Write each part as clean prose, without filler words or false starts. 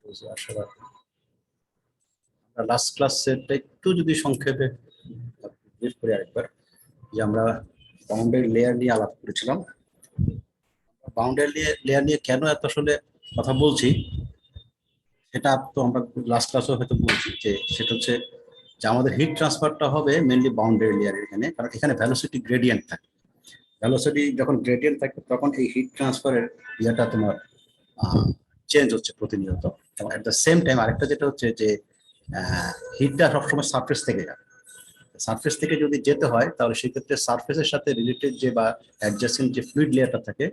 আসলে লাস্ট ক্লাসেরটা একটু যদি সংক্ষেপে ব্রিফ করি আরেকবার, যে আমরা বাউন্ডারি লেয়ার নিয়ে আলাপ করেছিলাম। বাউন্ডারি লেয়ার নিয়ে কেন এত আসলে কথা বলছি সেটা তো আমরা লাস্ট ক্লাসও হয়তো বলছি, যে সেটা হচ্ছে যে আমাদের হিট ট্রান্সফারটা হবে মেনলি বাউন্ডারি লেয়ারের এখানে, কারণ এখানে ভ্যালোসিটি গ্রেডিয়েন্ট থাকে। ভ্যালোসিটি যখন গ্রেডিয়েন্ট থাকে তখন এই হিট ট্রান্সফারের ইয়েটা তোমার চেঞ্জ হচ্ছে প্রতিনিয়ত। এবং এট দ্য সেম টাইম আরেকটা যেটা হচ্ছে যে হিটটা সবসময় সারফেস থেকে যায়। সারফেস থেকে যদি যেতে হয় তাহলে সেক্ষেত্রে সারফেসের সাথে রিলেটেড যে বা অ্যাডজাসেন্ট যে ফ্লুইড লেয়ারটা থাকে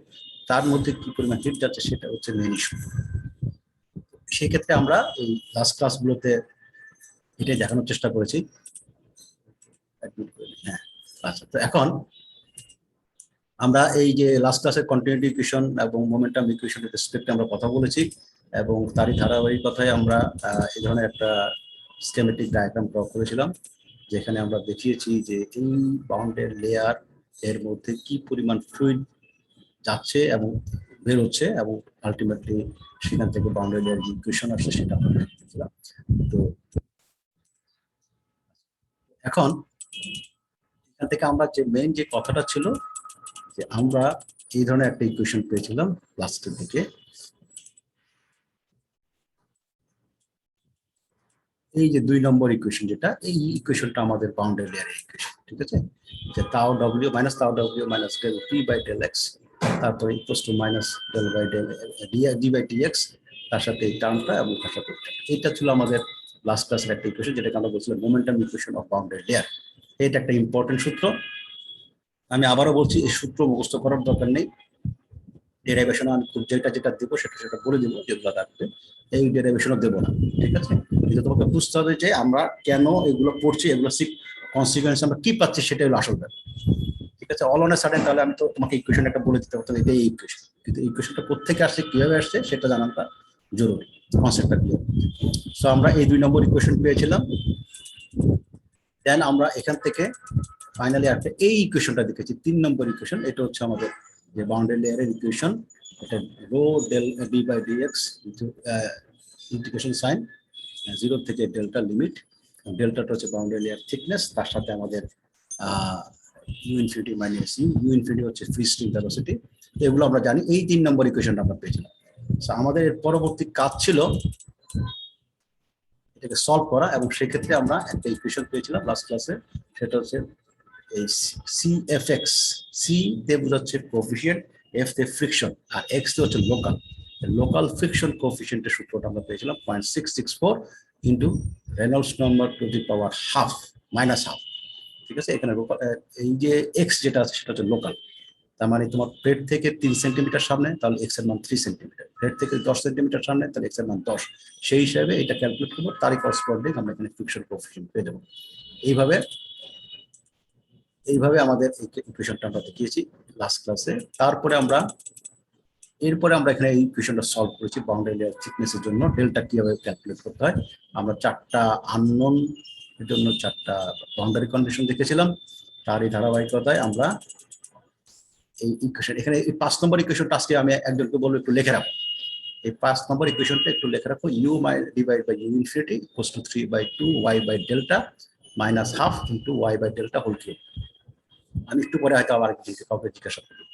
তার মধ্যে কি পরিমাণ হিট যাচ্ছে সেটা হচ্ছে মেইন ইস্যু। সেই ক্ষেত্রে আমরা এই লাস্ট ক্লাসগুলোতে এটাই দেখানোর চেষ্টা করেছি। হ্যাঁ, আচ্ছা, তো এখন আমরা এই যে লাস্ট ক্লাসের কন্টিনিউটি ইকুয়েশন এবং মোমেন্টাম ইকুয়েশনের রেসপেক্টে আমরা কথা বলেছি, এবং তারই ধারাবাহিকতায় আমরা এই ধরনের একটা স্কেমেটিক ডায়াগ্রাম ড্র করেছিলাম, যেখানে আমরা দেখিয়েছি যে এই বাউন্ডের লেয়ার এর মধ্যে কি পরিমাণ ফ্লুইড যাচ্ছে এবং বেরোচ্ছে, এবং আলটিমেটলি সেখান থেকে বাউন্ডারি লেয়ার যে ইকুয়েশন আসছে সেটা আমরা দেখেছিলাম। তো এখন এখান থেকে আমরা যে মেইন যে কথাটা ছিল যে আমরা এই ধরনের একটা ইকুয়েশন পেয়েছিলাম লাস্টের দিকে। এই যে 2 নম্বর ইকুয়েশন, যেটা এই ইকুয়েশনটা আমাদের বাউন্ডারি লেয়ারের ইকুয়েশন, ঠিক আছে, যে tau W minus tau W minus del P by del X, তারপরে equals to minus del by del D by D X, তার সাথে এই টার্মটা এবং তার সাথে এইটা ছিল আমাদের লাস্ট ক্লাসের একটা ইকুয়েশন, যেটাকে আমরা বলছিলাম momentum equation of boundary layer. এটা একটা ইম্পর্টেন্ট সূত্র। আমি আবারও বলছি, এই সূত্র মুখস্থ করার দরকার নেই। ডেরাইভেশন আমি যেটা যেটা দেবো সেটা সেটা বলে দেবো, যেগুলো থাকবে এই ডেরাইভেশনও দেবো না, ঠিক আছে। কিন্তু তোমাকে বুঝতে হবে যে আমরা কেন এগুলো পড়ছি, এগুলো কনসিকুয়েন্স আমরা কি পাচ্ছি, সেটা হলো আসল ব্যাপার, ঠিক আছে। অল অন এ সাডেন তাহলে আমি তো তোমাকে ইকুয়েশন একটা বলে দিতে পারতাম, এটাই ইকুয়েশন, কিন্তু ইকুয়েশনটা কোথেকে আসছে, কিভাবে আসছে সেটা জানাটা জরুরি, কনসেপ্টটা ক্লিয়ার। সো আমরা এই 2 নম্বর ইকুয়েশন পেয়েছিলাম। দেন আমরা এখান থেকে ফাইনালি একটা এই ইকুয়েশনটা দেখেছি, 3 নম্বর ইকুয়েশন। এটা হচ্ছে আমাদের যে বাউন্ডারি লেয়ারের ইকুয়েশন, এটা rho del D by D X integration sine 0 থেকে ডেল্টা লিমিট। ডেল্টাটা হচ্ছে বাউন্ডারি লেয়ার থিকনেস, তার সাথে আমাদের U infinity minus U infinity হচ্ছে ফ্রি স্ট্রিং ভেলোসিটি। এগুলো আমরা জানি। এই 3 নম্বর ইকুয়েশনটা আমরা পেয়েছিলাম। আমাদের পরবর্তী কাজ ছিল এটাকে সলভ করা, এবং সেক্ষেত্রে আমরা একটা ইকুয়েশন পেয়েছিলাম লাস্ট ক্লাসে, সেটা হচ্ছে এই সি এফ এক্স। সি তে বোঝাচ্ছে কোফিশিয়েন্ট, এফ তে ফ্রিকশন, আর এক্স তে হচ্ছে লোকাল। লোকাল ফ্রিকশন কোফিশিয়েন্টের সূত্রটা আমরা পেয়েছিলাম 0.664 into Reynolds number to the power half minus half, ঠিক আছে। এখানে এই যে এক্স যেটা আছে সেটা হচ্ছে লোকাল, তার মানে তোমার প্লেট থেকে 3 সেন্টিমিটার সামনে, তাহলে এক্স এর মান 3 সেন্টিমিটার। প্লেট থেকে 10 সেন্টিমিটার সামনে, তাহলে এক্স এর মান 10। সেই হিসাবে এটা ক্যালকুলেট করবো, তারই করসপন্ডিং আমরা এখানে ফ্রিকশন কোফিশিয়েন্ট পেয়ে দেবো। এইভাবে আমাদের ইকুয়েশনটা আমরা দেখিয়েছি লাস্ট ক্লাসে। এরপরে আমরা এখানে এই ইকুয়েশনটা সলভ করেছি বাউন্ডারি লেয়ার থিকনেসের জন্য ডেল্টা কিভাবে ক্যালকুলেট করতে হয়। আমরা 4টা আননোন এর জন্য 4টা বাউন্ডারি কন্ডিশন দেখেছিলাম। তারই ধারাবাহিকতায় আমরা এই ইকুয়েশন, এখানে এই 5 নম্বর ইকুয়েশনটা আজকে আমি একজনকে বলবো একটু লিখে রাখো। এই 5 নম্বর ইকুয়েশনটা একটু লিখে রাখো। U divide by U infinity equals to 3/2 Y by delta minus half into Y by delta whole cube. আমি একটু পরে হয়তো আবার কাউকে জিজ্ঞাসা করবো।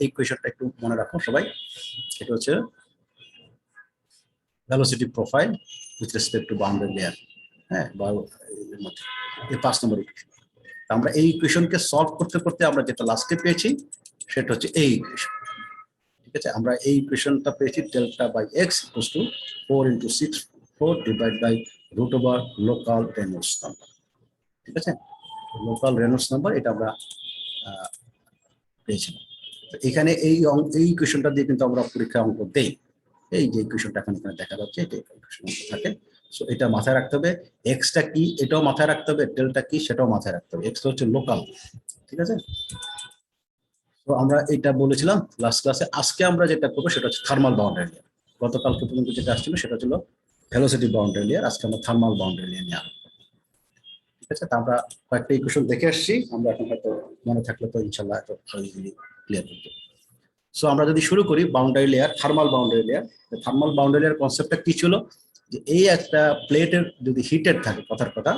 এই কোয়েশনটা একটু মনে রাখো সবাই। এটা হচ্ছে velocity profile with respect to boundary layer, হ্যাঁ, বা এর মধ্যে এই 5 নম্বর ইকুয়েশন। আমরা এই ইকুয়েশনকে সলভ করতে করতে আমরা যেটা লাস্টে পেয়েছি সেটা হচ্ছে এই ইকুয়েশন, ঠিক আছে। আমরা এই ইকুয়েশনটা পেয়েছি delta by X equals to 4 × 6 divide by root over local Reynolds number, ঠিক আছে। লোকাল রেনল্ডস নাম্বার এটা আমরা পেয়েছিলাম। এখানে এই ইকুয়েশনটা দিয়ে কিন্তু আমরা পরীক্ষা অঙ্ক দেই। এই যে ইকুয়েশনটা এখানে দেখা যাচ্ছে এটা ইকুয়েশন থাকে। সো এটা মাথায় রাখতে হবে। এক্সটা কি এটাও মাথায় রাখতে হবে, ডেল্টা কি সেটাও মাথায় রাখতে হবে। এক্স হচ্ছে লোকাল, ঠিক আছে। তো আমরা এটা বলেছিলাম লাস্ট ক্লাসে। আজকে আমরা যেটা করবো সেটা হচ্ছে থার্মাল বাউন্ডারি লেয়ার। গতকালকে পর্যন্ত যেটা আসছিল সেটা ছিল ভেলোসিটি বাউন্ডারি লেয়ার, আজকে আমরা থার্মাল বাউন্ডারি লেয়ার নিয়ে আলোচনা করব, ঠিক আছে। তা আমরা কয়েকটা ইকুয়েশন দেখে আসছি, আমরা এখন হয়তো মনে থাকলে তো ইনশাল্লাহ এত ভালো ক্লিয়ার করতে। সো আমরা যদি শুরু করি boundary layer, thermal boundary layer. Thermal boundary layer কনসেপ্টটা কি ছিল, যে এই একটা প্লেটের যদি হিটেড থাকে, কথার কথা,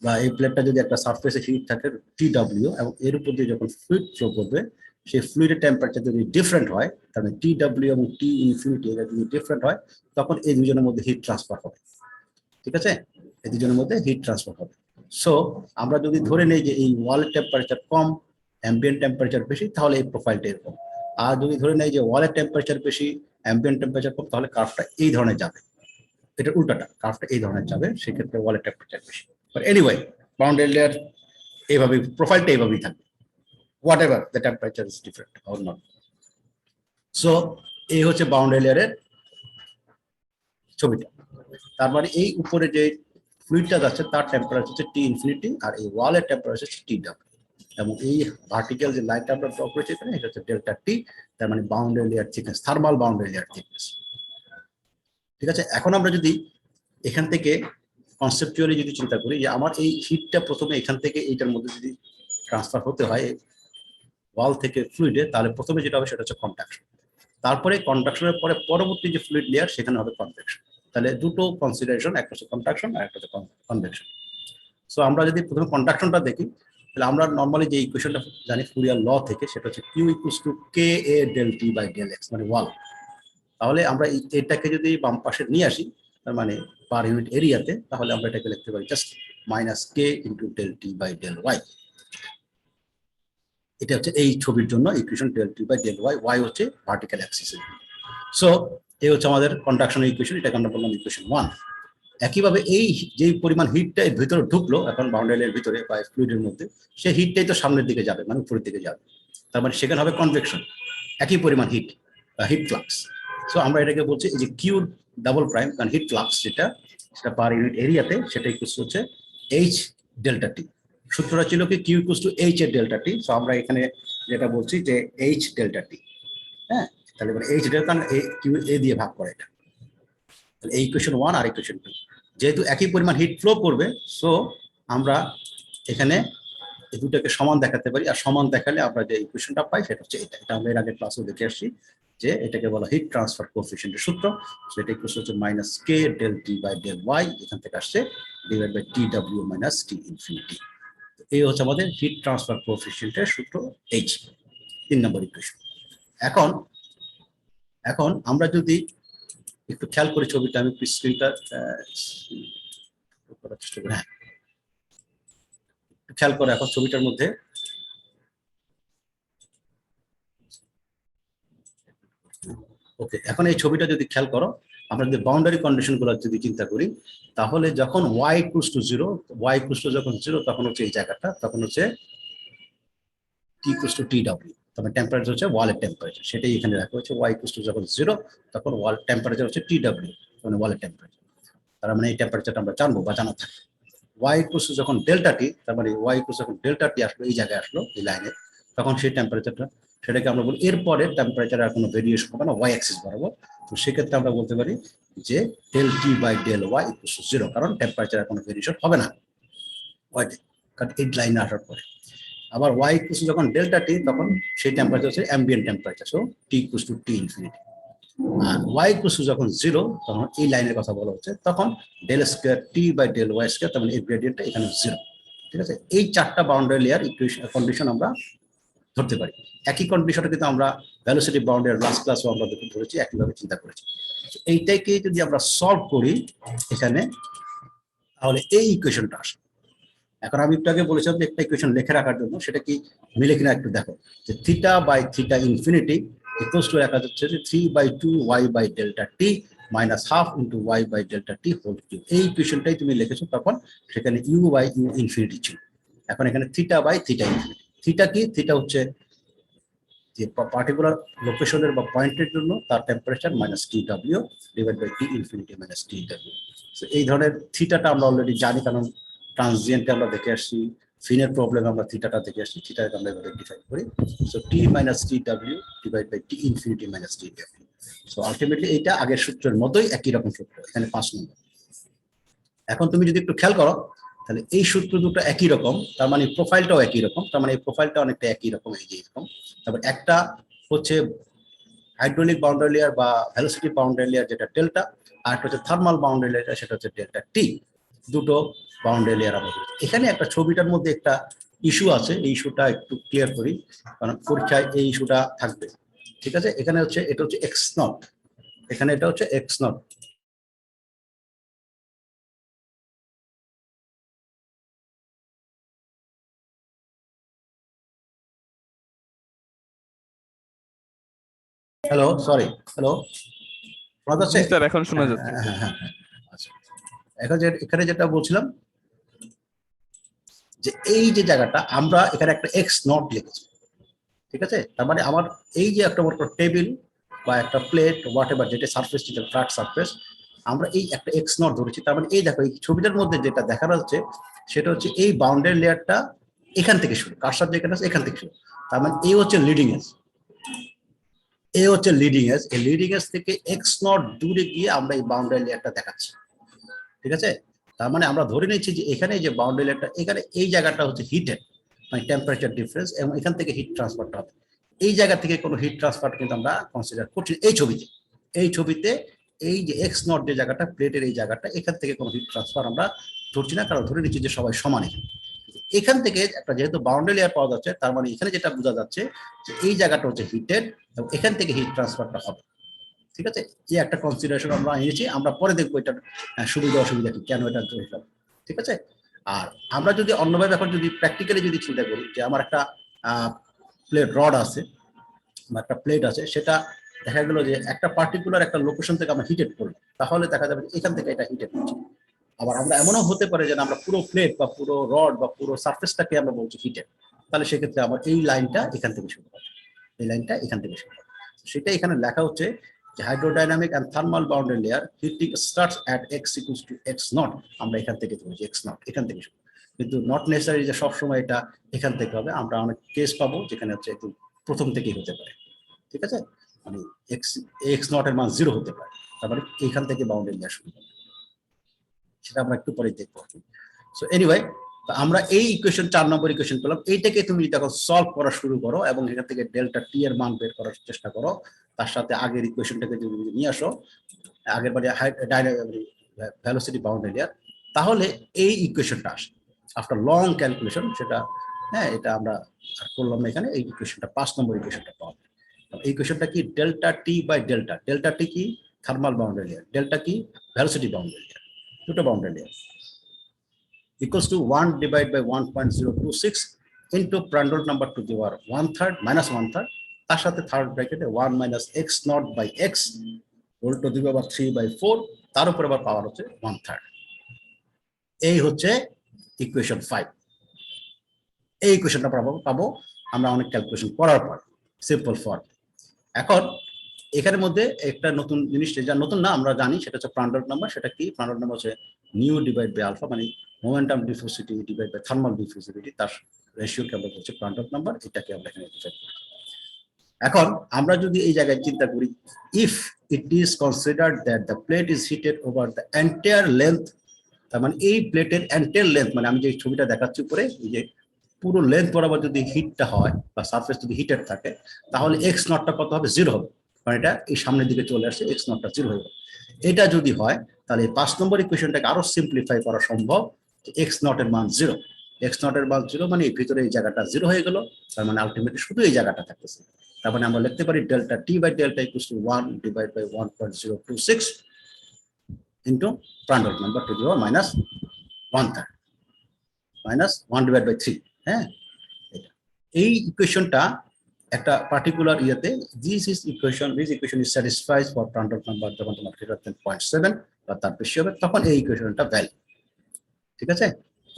বা এই প্লেটটা যদি একটা সারফেসে হিট থাকে টিডব্লিউ, এবং এর উপর দিয়ে যখন ফ্লুইড ফ্লো করবে, সেই ফ্লুইডের টেম্পারেচার যদি ডিফারেন্ট হয়, তার মানে টিডব্লিউ এবং টি ইনফিনিটি এটা যদি ডিফারেন্ট হয়, তখন এই দুজনের মধ্যে হিট ট্রান্সফার হবে। ঠিক আছে, এই দুজনের মধ্যে হিট ট্রান্সফার হবে। সো আমরা যদি ধরে নেই যে এই ওয়ালের টেম্পারেচার কম, অ্যাম্বিয়েন্ট টেম্পারেচার বেশি, তাহলে এই প্রোফাইলটা এরকম। আর যদি ধরে নেই যে ওয়ালের টেম্পারেচার বেশি, অ্যাম্বিয়েন্ট টেম্পারেচার কম, তাহলে কার্ভটা এই ধরনের যাবে। এটা উল্টাটা, কার্ভটা এই ধরনের যাবে, সেক্ষেত্রে ওয়ালের টেম্পারেচার বেশি। বাট এনিওয়ে, বাউন্ডারি লেয়ার এইভাবে, প্রোফাইলটা এইভাবেই থাকবে, what ever the temperature is different or not. So এই হচ্ছে বাউন্ডারি লেয়ারের ছবিটা। তার মানে এই উপরে যে ফ্লুইডটা যাচ্ছে তার টেম্পারেচার হচ্ছে টি ইনফিনিটি, আর এই ওয়ালের টেম্পারেচার হচ্ছে টি ডাব্লিউ, এবং এই ভার্টিক্যাল যে লাইনটা আমরা ড্র করেছি এখানে, এটা হচ্ছে ডেল্টা টি, তার মানে boundary layer thickness, thermal boundary layer thickness. ঠিক আছে, এখন আমরা যদি এখান থেকে কনসেপচুয়ালি যদি চিন্তা করি যে আমার এই হিটটা প্রথমে এখান থেকে এইটার মধ্যে যদি ট্রান্সফার হতে হয় ওয়াল থেকে ফ্লুইডে, তাহলে প্রথমে যেটা হবে সেটা হচ্ছে কন্ডাকশন। তারপরে কন্ডাকশনের পরে পরবর্তী যে ফ্লুইড লেয়ার সেখানে হবে কনভেকশন। তাহলে দুটো কনসিডারেশন, একটা হচ্ছে কন্ডাকশন আর একটা হচ্ছে কনভেকশন। সো আমরা যদি প্রথমে কন্ডাকশনটা দেখি, তাহলে আমরা নর্মালি যে ইকুয়েশনটা জানি ফুরিয়ার ল থেকে, সেটা হচ্ছে Q equals to K A del T by del X, মানে ওয়াল। তাহলে আমরা এটাকে যদি বাম পাশে নিয়ে আসি, তার মানে পার ইউনিট এরিয়াতে, তাহলে আমরা এটাকে লিখতে পারি just minus K into del T by del Y. এটা হচ্ছে এই ছবির জন্য equation, del T by del Y, Y হচ্ছে ভার্টিক্যাল অ্যাক্সিসের। সো এই হচ্ছে আমাদের কন্ডাকশনের ইকুয়েশন, এটাকে আমরা বললাম ইকুয়েশন 1। একইভাবে এই যে পরিমাণ হিটটা এর ভিতরে ঢুকলো এখন বাউন্ডারির ভিতরে বা ফ্লুইডের মধ্যে, সেই হিটটাই তো সামনের দিকে যাবে, মানে উপরের দিকে যাবে, তার মানে সেখানে হবে কনভেকশন, একই পরিমাণ হিট বা হিট ফ্লাক্স। সো আমরা এটাকে বলছি এই যে কিউ ডাবল প্রাইম, কারণ হিট ফ্লাক্স যেটা, সেটা পার ইউনিট এরিয়াতে, সেটা ইকুয়ালস হচ্ছে এইচ ডেল্টা টি। সূত্রটা ছিল কি কিউ ইকুয়ালস টু এইচ এর ডেল্টা টি। সো আমরা এখানে যেটা বলছি যে এইচ ডেল্টা টি, হ্যাঁ, তাহলে এইচ ডেল্টা কিউ এ দিয়ে ভাগ করে এটা। এই ইকুয়েশন 1 আর ইকুয়েশন 2, যেহেতু একই পরিমাণ হিট ফ্লো করবে, সো আমরা এখানে এই দুটোকে সমান দেখাতে পারি। আর সমান দেখালে আমরা যে ইকুয়েশনটা পাই সেটা হচ্ছে এটা। এটা আমরা এর আগে ক্লাসে দেখে আসছি যে এটাকে বলা হিট ট্রান্সফার কোএফিসিয়েন্টের সূত্র। সেটা ইকুয়াল হচ্ছে minus K del T by del Y, এখান থেকে আসছে divide by T W minus T infinity. এই হচ্ছে আমাদের হিট ট্রান্সফার কোএফিসিয়েন্টের সূত্র এইচ, 3 নম্বর ইকুয়েশন। এখন আমরা যদি একটু খেয়াল করি ছবিটা, আমি স্ক্রিনটা করার চেষ্টা করি। হ্যাঁ, খেয়াল করে এখন ছবিটার মধ্যে ওকে, এখন এই ছবিটা যদি খেয়াল করো, আমরা যদি বাউন্ডারি কন্ডিশন গুলো যদি চিন্তা করি, তাহলে যখন Y equals to 0, Y equals to যখন 0, তখন হচ্ছে এই জায়গাটা, তখন হচ্ছে T equals to T W, তখন টেম্পারেচার হচ্ছে ওয়ালের টেম্পারেচার, সেটাই এখানে রাখা হচ্ছে। ওয়াই ইকুয়ালস টু যখন 0, তখন ওয়াল টেম্পারেচার হচ্ছে টি ডাব্লিউ, মানে ওয়ালের টেম্পারেচার। তার মানে এই টেম্পারেচারটা আমরা জানবো বা জানা থাকে। ওয়াই ইকুয়ালস টু যখন ডেল্টা টি, তার মানে ওয়াই ইকুয়ালস যখন ডেল্টা টি আসলো, এই জায়গায় আসলো এই লাইনে, তখন সেই টেম্পারেচারটা, সেটাকে আমরা বলি এরপরে টেম্পারেচারের কোনো ভেরিয়েশন হবে না ওয়াই অ্যাক্সিস বরাবর। তো সেক্ষেত্রে আমরা বলতে পারি যে del T by del Y equals to 0, কারণ টেম্পারেচারের কোনো ভেরিয়েশন হবে না ওয়াইতে, কারণ এই লাইনে আসার পরে। আবার ওয়াই ইকুয়ালস যখন ডেল্টা টি, তখন সেই টেম্পারেচার হচ্ছে ambient temperature, so T equals to T infinity. আর ওয়াই ইকুয়ালস যখন 0, তখন এই লাইনের কথা বলা হচ্ছে, তখন del square T by del Y square, তার মানে এই গ্রেডিয়েন্টটা এখানে 0। ঠিক আছে, এই 4টা বাউন্ডারি লেয়ার ইকুয়েশন কন্ডিশন আমরা ধরতে পারি। একই কন্ডিশনে কিন্তু আমরা ভেলোসিটি বাউন্ডারি লাস্ট ক্লাসও আমরা ধরেছি, একইভাবে চিন্তা করেছি। এইটাকে যদি আমরা সলভ করি এখানে, তাহলে এই ইকুয়েশনটা আসে। এখন আমি একটু আগে বলেছিলাম যে একটা ইকুয়েশন লিখে রাখার জন্য, সেটা কি মিলে কিনা একটু দেখো, যে theta by theta infinity equals to লেখা যাচ্ছে যে 3/2 Y by delta T minus half into Y by delta T whole cube. এই ইকুয়েশনটাই তুমি লিখেছো, তখন সেখানে ইউ বাই ইউ ইনফিনিটি ছিল। এখন এখানে theta by theta infinity. Theta কি? থিটা হচ্ছে যে পার্টিকুলার লোকেশনের বা পয়েন্টের জন্য তার temperature minus T W divide by T infinity minus T W. এই ধরনের থিটাটা আমরা অলরেডি জানি, কারণ ট্রানজিয়েন্টে আমরা দেখে আসছি, ফিনের প্রবলেমে আমরা থিটাটা দেখে আসছি, থিটাকে আমরা এভাবে ডিফাইন করি। So T minus T W divide by T infinity minus T W. So ultimately এইটা আগের সূত্রের মতোই একই রকম সূত্র, এখানে 5 নম্বর। এখন তুমি যদি একটু খেয়াল করো, তাহলে এই সূত্র দুটো একই রকম, তার মানে প্রোফাইলটাও একই রকম, তার মানে এই প্রোফাইলটা অনেকটা একই রকম, এই যে এরকম। তারপর একটা হচ্ছে হাইড্রোলিক বাউন্ডারি লেয়ার বা ভেলোসিটি বাউন্ডারি লেয়ার যেটা ডেল্টা, আর একটা হচ্ছে থার্মাল বাউন্ডারি লেয়ার সেটা হচ্ছে ডেল্টা টি। দুটো বাউন্ডারি লেয়ার আমাদের। এখানে একটা ছবিটার মধ্যে একটা ইস্যু আছে, এই ইস্যুটা একটু ক্লিয়ার করি, কারণ পরীক্ষায় এই ইস্যুটা থাকবে। ঠিক আছে, এখানে হচ্ছে এটা হচ্ছে এক্স নট, এখানে এটা হচ্ছে x not. Hello, sorry, hello, শোনা যাচ্ছে? জি স্যার, এখন শোনা হ্যাঁ যাচ্ছে। হ্যাঁ হ্যাঁ হ্যাঁ। আচ্ছা, এখন যে এখানে যেটা বলছিলাম যে এই যে জায়গাটা আমরা এখানে একটা এক্স নট লিখেছি, ঠিক আছে। তার মানে আমার এই যে একটা টেবিল বা একটা প্লেট হোয়াট এভার যেটা সার্ফেস, যেটা ফ্ল্যাট সার্ফেস, আমরা এই একটা এক্স নট ধরেছি। তার মানে এই দেখো এই ছবিটার মধ্যে যেটা দেখা যাচ্ছে সেটা হচ্ছে এই বাউন্ডারি লেয়ারটা এখান থেকে শুরু, কারসার যেখানে আছে এখান থেকে শুরু। তার মানে এই হচ্ছে লিডিং এজ, এই হচ্ছে লিডিং এজ। এই লিডিং এজ থেকে এক্স নট দূরে গিয়ে আমরা এই বাউন্ডারি লেয়ারটা দেখাচ্ছি, ঠিক আছে। তার মানে আমরা ধরে নিচ্ছি যে এখানে যে বাউন্ডারি লেয়ারটা, এখানে এই জায়গাটা হচ্ছে হিটেড, মানে টেম্পারেচার ডিফারেন্স, এবং এখান থেকে হিট ট্রান্সফারটা হবে। এই জায়গা থেকে কোনো হিট ট্রান্সফার কিন্তু আমরা কনসিডার করছি এই ছবিতে। এই ছবিতে এই যে এক্স নট যে জায়গাটা, প্লেটের এই জায়গাটা, এখান থেকে কোনো হিট ট্রান্সফার আমরা ধরছি না, কারণ ধরে নিচ্ছি যে সবাই সমান এখানে। এখান থেকে একটা যেহেতু বাউন্ডারি লেয়ার পাওয়া যাচ্ছে, তার মানে এখানে যেটা বোঝা যাচ্ছে যে এই জায়গাটা হচ্ছে হিটেড এবং এখান থেকে হিট ট্রান্সফারটা হবে, ঠিক আছে। এই একটা কনসিডারেশন আমরা এনেছি, আমরা পরে দেখবো এটার সুবিধা অসুবিধা কি, কেন এটা ধরলাম, ঠিক আছে। আর আমরা যদি অন্যভাবে এখন যদি প্র্যাকটিক্যালি যদি চিন্তা করি যে আমার একটা প্লেট রড আছে বা একটা প্লেট আছে, সেটা দেখা গেল যে একটা পার্টিকুলার একটা লোকেশন থেকে আমরা হিটেড করলাম, তাহলে দেখা যাবে এখান থেকে এটা হিটেড হচ্ছে। আবার আমরা এমনও হতে পারে যে আমরা পুরো প্লেট বা পুরো রড বা পুরো সার্ফেসটাকে আমরা বলছি হিটেড, তাহলে সেক্ষেত্রে আমার এই লাইনটা এখান থেকে শুরু হবে, এই লাইনটা এখান থেকে শুরু হবে। সেটা এখানে লেখা হচ্ছে যে hydrodynamic and thermal boundary layer heating starts at x equals to x naught. আমরা এখান থেকে ধরেছি x নট এখান থেকে শুরু, কিন্তু নট নেসেসারি যে সবসময় এটা এখান থেকে হবে। আমরা অনেক কেস পাবো যেখানে হচ্ছে একটু প্রথম থেকেই হতে পারে, ঠিক আছে। মানে এক্স এক্স নট এর মান 0 হতে পারে, তারপরে এখান থেকে বাউন্ডারি লেয়ার শুরু হবে, সেটা আমরা একটু পরে দেখবো। সো এনিওয়ে, আমরা এই ইকুয়েশন 4 নম্বর ইকুয়েশন পেলাম। এইটাকে তুমি যখন সলভ করা শুরু করো এবং এখান থেকে ডেল্টা টি এর মান বের করার চেষ্টা করো, তার সাথে আগের ইকুয়েশনটাকে যদি নিয়ে আসো, আগের বারে ভেলোসিটি বাউন্ডারি লেয়ার, তাহলে এই ইকুয়েশনটা আসে আফটার লং ক্যালকুলেশন। সেটা হ্যাঁ, এটা আমরা করলাম না এখানে। এই ইকুয়েশনটা 5 নম্বর ইকুয়েশনটা পাওয়া যায়। এই ইকুয়েশনটা কি, delta T by delta, delta T কি থার্মাল বাউন্ডারি লেয়ার, ডেল্টা কি ভেলোসিটি বাউন্ডারি লেয়ার, দুটো boundary layer, equals to 1 divided by 1.026 into Prandtl number to the power 1/3 minus 1/3, তার সাথে থার্ড ব্র্যাকেটে 1 minus x naught by x whole to the power 3/4, তার উপর আবার পাওয়ার হচ্ছে 1/3। এই হচ্ছে ইকুয়েশন 5। এই ইকুয়েশনটা পাবো আমরা অনেক ক্যালকুলেশন করার পর সিম্পল ফর্ম। এখন এখানের মধ্যে একটা নতুন জিনিস, যা নতুন না আমরা জানি, সেটা হচ্ছে প্রান্ডল নাম্বার। সেটা কি, প্রান্ডল নাম্বার হচ্ছে নিউ ডিভাইড বাই আলফা, মানে মোমেন্টাম ডিফিউসিভিটি ডিভাইড বাই থার্মাল ডিফিউসিভিটি, তার রেশিওকে আমরা বলছি প্রান্ডল নাম্বার। এটাকে আমরা এখানে ডিফাইন করি। এখন আমরা যদি এই জায়গায় চিন্তা করি, if it is considered that the plate is heated over the entire length, তার মানে এই প্লেটের এন্টায়ার লেন্থ, মানে আমি যে ছবিটা দেখাচ্ছি উপরে, এই যে পুরো লেন্থ বরাবর যদি হিটটা হয় বা সারফেস যদি হিটেড থাকে, তাহলে এক্স নটটা কত হবে, 0 হবে। কারণ এটা এই সামনের দিকে চলে আসছে, এক্স নটটা 0 হয়ে যাবে। এটা যদি হয় তাহলে 5 নম্বর ইকুয়েশনটাকে আরো সিম্পলিফাই করা সম্ভব। এক্স নট এর মান 0, এক্স নট এর মান 0 মানে এই ভিতরে এই জায়গাটা 0 হয়ে গেল। তার মানে আলটিমেটলি শুধু এই জায়গাটা থাকতেছে। তার মানে আমরা লিখতে পারি delta T by delta equals to 1 divide by 1.026 into Prandtl number to the power minus 1/3 minus 1 divide by 3। হ্যাঁ, এই ইকুয়েশনটা একটা পার্টিকুলার ইয়েতে, this equation is satisfied for Prandtl number যখন তোমার গ্রেটার দেন 0.7 বা তার বেশি হবে, তখন এই ইকুয়েশনটা ভ্যালিড, ঠিক আছে।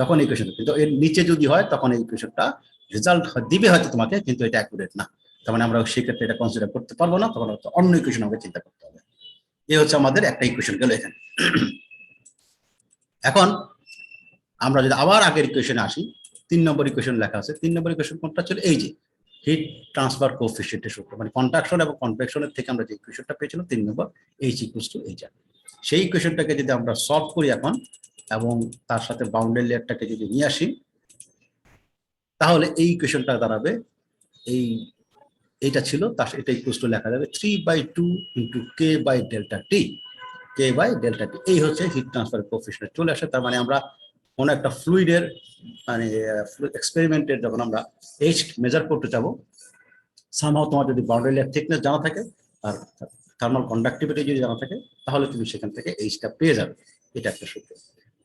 তখন ইকুয়েশন, কিন্তু এর নিচে যদি হয় তখন এই ইকুয়েশনটা রেজাল্ট দিবে হয়তো তোমাকে, কিন্তু এটা অ্যাকুরেট না। তার মানে আমরা সেই ক্ষেত্রে এটা কনসিডার করতে পারবো না, তখন অন্য ইকুয়েশন আমাকে চিন্তা করতে হবে। এই হচ্ছে আমাদের একটা ইকুয়েশন গেল এখানে। এখন আমরা যদি আবার আগের ইকুয়েশনে আসি, 3 নম্বর ইকুয়েশন লেখা আছে। 3 নম্বর ইকুয়েশন কোনটা ছিল, এই যে হিট ট্রান্সফার কোএফিসিয়েন্টের সূত্র, মানে কন্ডাকশন এবং কনভেকশনের থেকে আমরা যে ইকুয়েশনটা পেয়েছিলাম 3 নম্বর, H ইকুয়ালস টু H। সেই ইকুয়েশনটাকে যদি আমরা সলভ করি এখন, এবং তার সাথে বাউন্ডারি লেয়ারটাকে যদি নিয়ে আসি, তাহলে এই ইকুয়েশনটা দাঁড়াবে, এইটা ছিল তার এটা ইকুয়াল টু লেখা যাবে 3/2 into K by delta T, K by delta T. এই হচ্ছে হিট ট্রান্সফার কোএফিশিয়েন্ট চলে আসে। তার মানে আমরা কোনো একটা ফ্লুইডের মানে এক্সপেরিমেন্টের যখন আমরা এইচ মেজার করতে যাবো, সামহাও তোমার যদি বাউন্ডারি লেয়ার থিকনেস জানা থাকে আর থার্মাল কন্ডাক্টিভিটি যদি জানা থাকে, তাহলে তুমি সেখান থেকে এইচটা পেয়ে যাবে। এটা একটা সূত্র।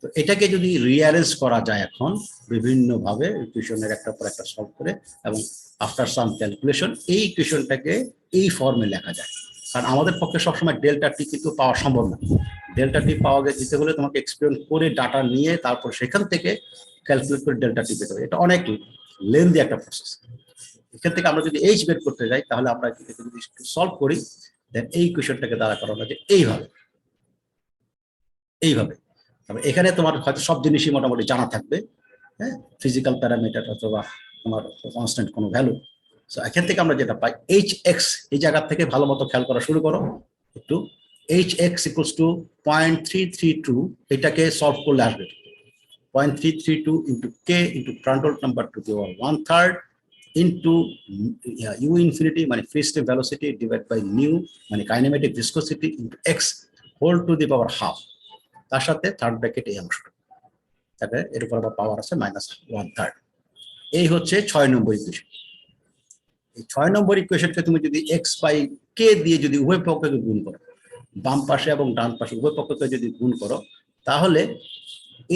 তো এটাকে যদি রিঅ্যারেঞ্জ করা যায় এখন বিভিন্নভাবে ইকুয়েশনের একটা পর একটা সলভ করে, এবং আফটার সাম ক্যালকুলেশন এই ইকুয়েশনটাকে এই ফর্মে লেখা যায়। কারণ আমাদের পক্ষে সবসময় ডেল্টা টি কিন্তু পাওয়া সম্ভব না। ডেল্টা টি পাওয়া যেতে হলে তোমাকে এক্সপেরিমেন্ট করে ডাটা নিয়ে তারপর সেখান থেকে ক্যালকুলেট করে ডেল্টা টি পেতে হবে। এটা অনেক লেন্দি একটা প্রসেস। এখান থেকে আমরা যদি এইচ বের করতে যাই, তাহলে আমরা যদি সলভ করি, দেন এই ইকুয়েশনটাকে দ্বারা করানো যায় এইভাবে এইভাবে। তবে এখানে তোমার হয়তো সব জিনিসই মোটামুটি জানা থাকবে, হ্যাঁ, ফিজিক্যাল প্যারামিটার অথবা তোমার কনস্ট্যান্ট কোনো ভ্যালু। সো এখান থেকে আমরা যেটা পাই এইচ এক্স, এই জায়গা থেকে ভালো মতো খেয়াল করা শুরু করো একটু। এইচ এক্স ইকুয়ালস টু 0.332, এটাকে সলভ করলে আসবে 0.332 into K into Prandtl number to the power 1/3 into U infinity মানে free step velocity divide by nu মানে kinematic viscosity into X whole to the power half, তার সাথে third bracket এই অংশটা, তাহলে এর উপর আবার পাওয়ার আছে -1/3। এই হচ্ছে 6 নম্বর ইকুয়েশন। এই 6 নম্বর ইকুয়েশনকে তুমি যদি এক্স বাই কে দিয়ে যদি উভয় পক্ষকে গুণ করো, বাম পাশে এবং ডান পাশে উভয় পক্ষকে যদি গুণ করো, তাহলে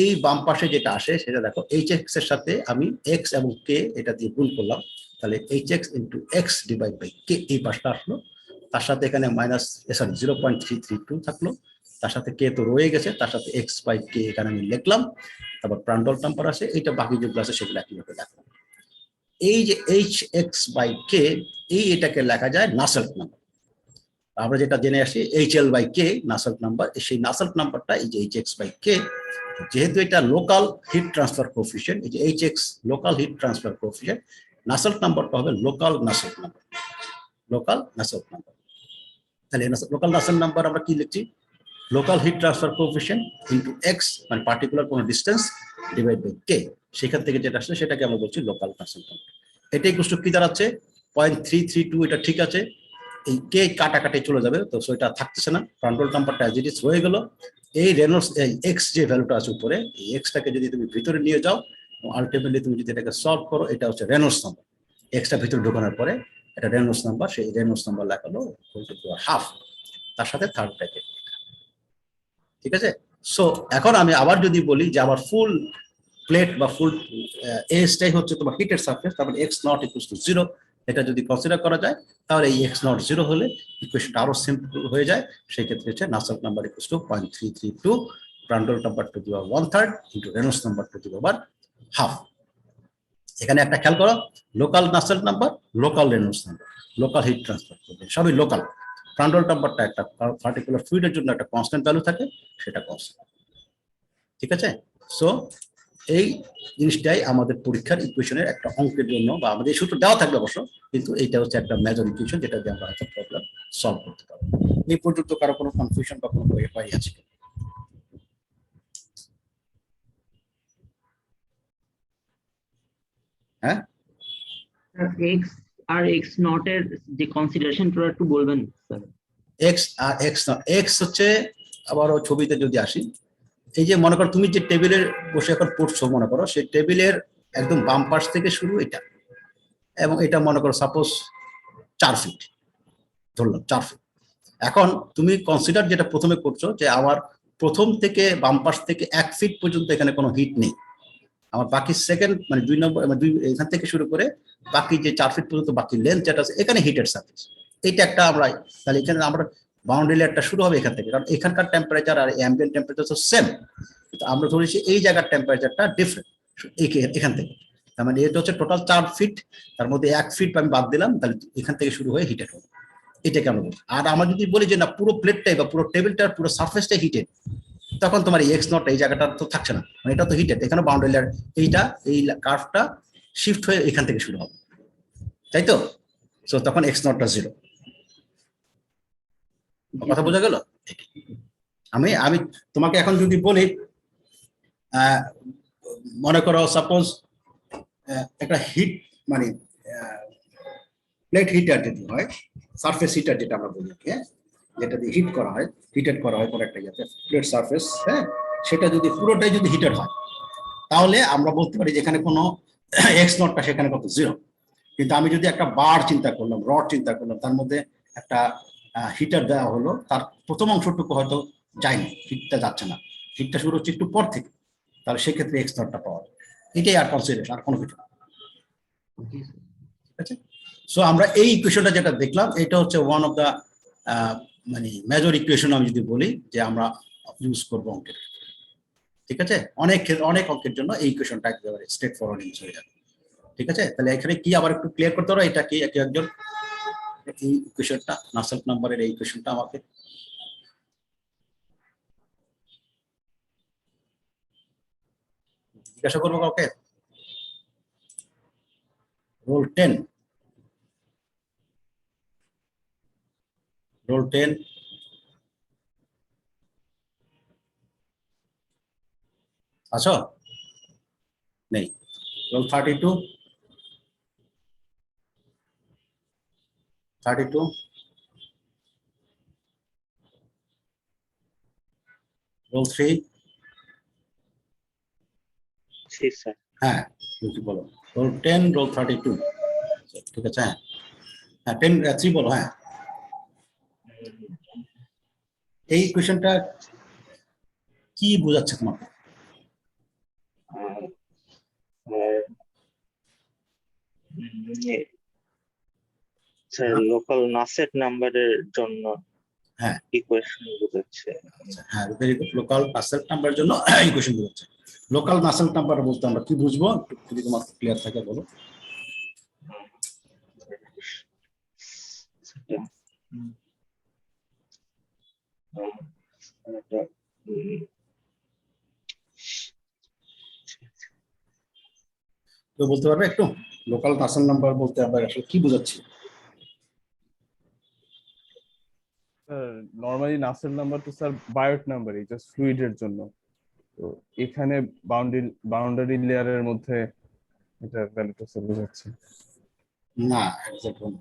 এই বাম পাশে যেটা আসে সেটা দেখো, এইচ এক্স এর সাথে আমি এক্স এবং কে এটা দিয়ে গুণ করলাম, তাহলে H X into X divide by K এই পাশটা আসলো, তার সাথে এখানে সরি 0.332 থাকলো, তার সাথে কে তো রয়ে গেছে, তার সাথে এক্স বাই কে এখানে আমি লিখলাম, তারপর প্রান্ডল নাম্বার আছে, এইটা বাকি যেগুলো আছে সেগুলো একইভাবে দেখো। এই যে এইচ এক্স বাই কে, এটাকে লেখা যায় নাসেল্ট নাম্বার। আমরা যেটা জেনে আসি H L by K Nusselt number, সেই নাসেল্ট নাম্বারটা এই যে এইচ এক্স বাই কে, যেহেতু এটা লোকাল হিট ট্রান্সফার কোএফিশিয়েন্ট, এই যে H X local heat transfer coefficient, Nusselt নাম্বারটা হবে local Nusselt number, local Nusselt number. তাহলে লোকাল নাসেল্ট নাম্বার আমরা কি লিখছি, local heat transfer coefficient into X মানে পার্টিকুলার কোনো ডিসটেন্স ডিভাইড বাই কে, সেখান থেকে যেটা আসলে সেটাকে আমরা বলছি লোকাল নাসেল্ট নাম্বার। এটাই কুষ্টু কি দাঁড়াচ্ছে 0.332, এটা ঠিক আছে, এই কে কাটাকাটি চলে যাবে, তো সেটা থাকতেছে না, কন্ট্রোল নাম্বারটা অ্যাজ ইট ইজ হয়ে গেল। এই রেনল্ডস এক্স যে ভ্যালুটা আছে উপরে, এই এক্সটাকে যদি তুমি ভিতরে নিয়ে যাও আলটিমেটলি তুমি যদি এটাকে সলভ করো, এটা হচ্ছে রেনল্ডস নাম্বার। এক্সটা ভিতরে ঢোকানোর পরে এটা রেনল্ডস নাম্বার, সেই রেনল্ডস নাম্বার লেখালো হাফ, তার সাথে থার্ড ব্র্যাকেট, ঠিক আছে। সো এখন আমি আবার যদি বলি যে আমার ফুল প্লেট বা ফুল এজটাই হচ্ছে তোমার হিটের সারফেস, তারপরে এক্স নট ইকুয়ালস টু 0, এটা যদি কনসিডার করা যায়, তাহলে এই এক্স নট 0 হলে ইকুয়েশনটা আরো সিম্পল হয়ে যায়। সেই ক্ষেত্রে হচ্ছে Nusselt number equals to 0.332 Prandtl number to the power 1/3 into Reynolds number to the power half. এখানে একটা খেয়াল করো, local Nusselt number, local Reynolds number, local heat transfer সবই লোকাল। প্রান্ডল নাম্বারটা একটা পার্টিকুলার ফ্লুইডের জন্য একটা কনস্ট্যান্ট ভ্যালু থাকে, সেটা কনস্ট্যান্ট, ঠিক আছে। সো এই জিনিসটাই আমাদের পরীক্ষার ইকুয়েশনের একটা অঙ্কের জন্য, বা আমাদের এই সূত্র দেওয়া থাকবে অবশ্য, কিন্তু এইটা হচ্ছে একটা মেজর ইকুয়েশন যেটা দিয়ে আমরা একটা প্রবলেম সলভ করতে পারবো। এই পর্যন্ত কারো কোনো কনফিউশন বা কোনো কোয়েরি আছে? হ্যাঁ, এক্স আর এক্স নট এর যে কনসিডারেশন পুরো একটু বলবেন স্যার। এক্স আর এক্স নট, এক্স হচ্ছে আবারও ছবিতে যদি আসি, এই যে মনে করো তুমি যে টেবিলের বসে এখন পড়ছো, মনে করো সেই টেবিলের একদম বাম পাশ থেকে শুরু এটা, এবং এটা মনে করো সাপোজ 4 ফিট, ধরলাম 4 ফিট। এখন তুমি কনসিডার যেটা প্রথমে করছো যে আমার প্রথম থেকে বাম পাশ থেকে 1 ফিট পর্যন্ত এখানে কোনো হিট নেই, আমার বাকি সেকেন্ড মানে 2 নম্বর এখান থেকে শুরু করে বাকি যে 4 ফিট পর্যন্ত বাকি লেন্থ যেটা আছে এখানে হিটের সারফেস, এটা একটা আমরা, তাহলে এখানে আমরা বাউন্ডারি লেয়ারটা শুরু হবে এখান থেকে, কারণ এখানকার টেম্পারেচার আর অ্যাম্বিয়েন্ট টেম্পারেচার তো সেম, কিন্তু আমরা ধরেছি এই জায়গার টেম্পারেচারটা ডিফারেন্ট এখান থেকে। তার মানে এটা হচ্ছে টোটাল 4 ফিট, তার মধ্যে 1 ফিট আমি বাদ দিলাম, তাহলে এখান থেকে শুরু হয়ে হিটেড হবে, এটাকে আমরা বলি। আর আমরা যদি বলি যে না পুরো প্লেটটাই বা পুরো টেবিলটার পুরো সারফেসটাই হিটেড, তখন তোমার এই এক্স নট এই জায়গাটা তো থাকছে না, মানে এটা তো হিটেড, এখানে বাউন্ডারি লেয়ার এইটা এই কার্ভটা শিফট হয়ে এখান থেকে শুরু হবে, তাই তো। সো তখন এক্স নটটা 0। কথা বোঝা গেল? আমি আমি তোমাকে এখন যদি বলি মনে করো সাপোজ একটা হিট মানে প্লেট হিটার যদি হয়, সারফেস হিটার যেটা আমরা বলি, হ্যাঁ, যেটা দিয়ে হিট করা হয়, হিটেড করা হয় কোনো একটা ইয়েতে প্লেট সারফেস, হ্যাঁ, সেটা যদি পুরোটাই যদি হিটার হয়, তাহলে আমরা বলতে পারি যেখানে কোনো এক্স নটটা সেখানে কত 0। কিন্তু আমি যদি একটা বার চিন্তা করলাম, রড চিন্তা করলাম, তার মধ্যে একটা হিটার দেওয়া হলো, তার প্রথম অংশটুকু হয়তো যায়নি, হিটটা যাচ্ছে না, হিটটা শুরু হচ্ছে একটু পর থেকে, তাহলে সেক্ষেত্রে এক্স নটটা পাওয়া যায়। এটাই আর কনসিডারেশন, আর কোনো কিছু না। Okay, sir. ঠিক আছে, সো আমরা এই ইকুয়েশনটা যেটা দেখলাম, এটা হচ্ছে ওয়ান অফ দা মানে মেজর ইকুয়েশন আমি যদি বলি যে আমরা ইউজ করবো অঙ্কের। ঠিক আছে, অনেক অঙ্কের জন্য এই ইকুয়েশনটা একেবারে স্ট্রেট ফরওয়ার্ড ইউজ হয়ে যাবে। ঠিক আছে, তাহলে এখানে কি আবার একটু ক্লিয়ার করতে পারো, এটা কি একজন এই ইকুয়েশনটা, নাসেল্ট নাম্বারের এই ইকুয়েশনটা আমাকে জিজ্ঞাসা করবো কাউকে? রোল 10, রোল 10, আছো? নেই। রোল 32, 32, রোল 3, জি স্যার। হ্যাঁ তুমি বলো। রোল 10, রোল 32, ঠিক আছে, হ্যাঁ হ্যাঁ 10 3 বলো। হ্যাঁ, এই কোয়েশ্চেনটা কি বোঝাচ্ছে তোমাকে? স্যার লোকাল নাসেট নাম্বারের জন্য হ্যাঁ ইকুয়েশন বোঝাচ্ছে। হ্যাঁ, ভেরি গুড। লোকাল নাসেল্ট নাম্বারের জন্য এই কোয়েশ্চেন বোঝাচ্ছে। লোকাল নাসেল্ট নাম্বার বলতে আমরা কি বুঝবো, যদি তোমার ক্লিয়ার থাকে বলো। তো বলতে পারবে একটু, লোকাল নাসেল নাম্বার বলতে আমরা আসলে কি বোঝাচ্ছি? নরমালি নাসেল নাম্বার তো স্যার বায়োট নাম্বারই, জাস্ট ফ্লুইডের জন্য। তো এখানে বাউন্ডারি লেয়ারের মধ্যে এটা ভ্যালুটা স্যার বোঝাচ্ছে। না, এক্স্যাক্টলি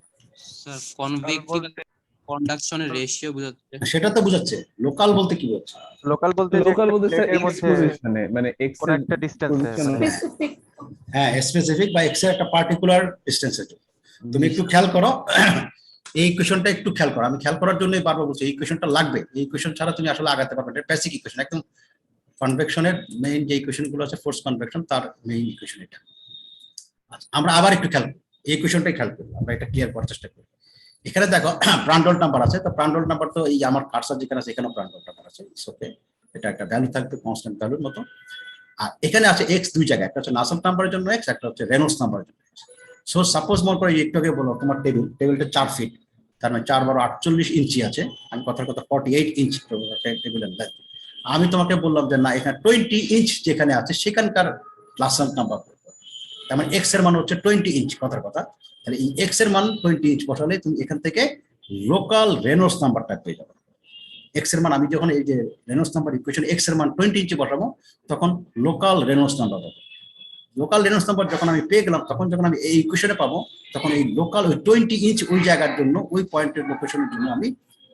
স্যার কনভেক্টিভ কন্ডাকশনের রেশিও বোঝাচ্ছে। সেটা তো বোঝাচ্ছে। লোকাল বলতে কি বোঝাচ্ছে? লোকাল বলতে লোকাল বলতে স্যার প্লেটের এক্স মধ্যে পজিশনে, মানে এক্স কোনো এর একটা ডিসটেন্সে position মানে হ্যাঁ, স্পেসিফিক বা এক্স এর একটা পার্টিকুলার ডিসটেন্সের জন্য। তুমি একটু খেয়াল করো, এই ইকুয়েশনটা একটু খেয়াল করো, আমি খেয়াল করার জন্যই বারবার বলছি এই ইকুয়েশনটা লাগবে। এই ইকুয়েশন ছাড়া তুমি আসলে আগাতে পারবে না। এটা বেসিক ইকুয়েশন, একদম কনভেকশনের মেইন যে ইকুয়েশন গুলো আছে, ফোর্স কনভেকশন, তার মেইন ইকুয়েশন এটা। আচ্ছা, আমরা আবার একটু খেয়াল করি, এই ইকুয়েশনটাই খেয়াল করি, আমরা এটা ক্লিয়ার করার চেষ্টা করি। এখানে দেখো প্রান্ডল নাম্বার আছে, তো প্রান্ডল নাম্বার তো এই আমার কার্সার যেখানে আছে এখানেও প্রান্ডল নাম্বার আছে, ওকে, এটা একটা ভ্যালু থাকবে কনস্ট্যান্ট ভ্যালুর মতো। আর এখানে আছে এক্স দুই জায়গায়, একটা হচ্ছে নাসেল্ট নাম্বারের জন্য এক্স, একটা হচ্ছে রেনল্ডস নাম্বারের জন্য এক্স। সো সাপোজ মনে করো একটু আগে বলো তোমার টেবিলটা 4 ফিট, তার মানে 4 × 48 ইঞ্চি আছে, আমি কথার কথা 48 ইঞ্চ টেবিলের লেন্থ। আমি তোমাকে বললাম যে না, এখানে 20 ইঞ্চ যেখানে আছে সেখানকার নাসেল্ট নাম্বার, তার মানে এক্স এর মান হচ্ছে 20 ইঞ্চ, কথার কথা। তাহলে এই এক্স এর মান 20 ইঞ্চ বসালে তুমি এখান থেকে লোকাল রেনল্ডস নাম্বারটা পেয়ে যাবে। এক্স এর মান আমি যখন এই যে রেনল্ডস নাম্বার ইকুয়েশন এক্স এর মান 20 ইঞ্চি বসাবো, তখন লোকাল রেনল্ডস নাম্বার পাবো। লোকাল রেনল্ডস নাম্বার যখন আমি পেয়ে গেলাম, তখন যখন আমি এই ইকুয়েশনে পাবো, তখন এই লোকাল ওই 20 ইঞ্চ ওই জায়গার জন্য, ওই পয়েন্টের লোকেশনের জন্য আমি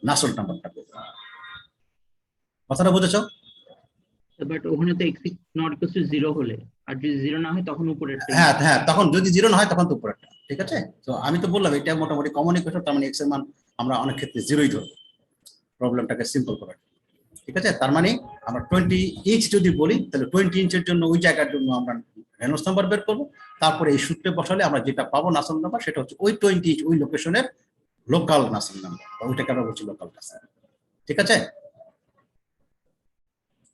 নাসেল্ট নাম্বারটা পেয়ে যাবো। কথাটা বুঝেছো? বাট ওখানে তো এক্স নট ইকুয়াল টু 0 হলে, আর যদি 0 না হয় তখন উপরের হ্যাঁ হ্যাঁ, তখন যদি 0 না হয় তখন তো উপরেরটা। ঠিক আছে, তো আমি তো বললাম এটা মোটামুটি কমন ইকুয়েশন, তার মানে এক্স এর মান আমরা অনেক ক্ষেত্রে 0ই ধরবো প্রবলেমটাকে সিম্পল করার। ঠিক আছে, তার মানে আমরা 20 ইঞ্চ যদি বলি, তাহলে 20 ইঞ্চের জন্য ওই জায়গার জন্য আমরা রেনল্ডস নাম্বার বের করবো। তারপরে এই সূত্রে বসালে আমরা যেটা পাবো নাসেল নাম্বার, সেটা হচ্ছে ওই 20 ইঞ্চ ওই লোকেশনের লোকাল নাসেল নাম্বার, ওইটাকে আমরা বলছি লোকাল নাসেল। ঠিক আছে,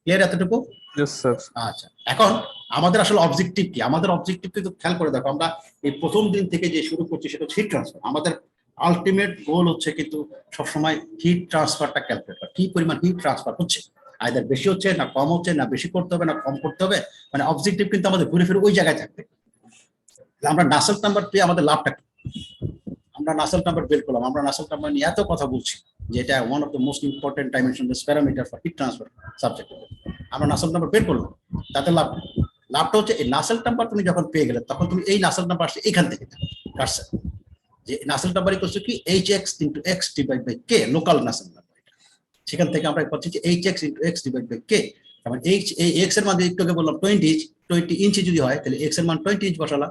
ক্লিয়ার এতটুকু? Yes sir. আচ্ছা, এখন আমাদের আসলে অবজেক্টিভ কি? আমাদের অবজেক্টিভ কিন্তু খেয়াল করে দেখো, আমরা এই প্রথম দিন থেকে যে শুরু করছি সেটা হচ্ছে হিট ট্রান্সফার। আমাদের আলটিমেট গোল হচ্ছে কিন্তু সবসময় হিট ট্রান্সফারটা ক্যালকুলেট করা, কি পরিমাণ হিট ট্রান্সফার হচ্ছে, আইদার বেশি হচ্ছে না কম হচ্ছে, না বেশি করতে হবে না কম করতে হবে, মানে অবজেক্টিভ কিন্তু আমাদের ঘুরে ফিরে ওই জায়গায় থাকবে। আমরা নাসেল্ট নাম্বার পেয়ে আমাদের লাভটা কি? আমরা নাসেল্ট নাম্বার বের করলাম, আমরা নাসেল্ট নাম্বার নিয়ে এত কথা বলছি যে এটা one of the most important dimension parameter for heat transfer subject. আমরা নাসেল নাম্বার বের করলাম, তাতে লাভ নেই। লাভটা হচ্ছে এই নাসেল নাম্বার তুমি যখন পেয়ে গেলে তখন তুমি এই নাসেল নাম্বার আসছে এইখান থেকে কাটছে, যে নাসেল নাম্বার ইকুয়ালস টু কি hx into x divide by k, local Nusselt number. সেখান থেকে আমরা পাচ্ছি যে hx into x divide by k, তারপর এই x এর মান যদি একটু আগে বললাম 20 ইঞ্চি যদি হয় তাহলে x এর মান 20 ইঞ্চ বসালা,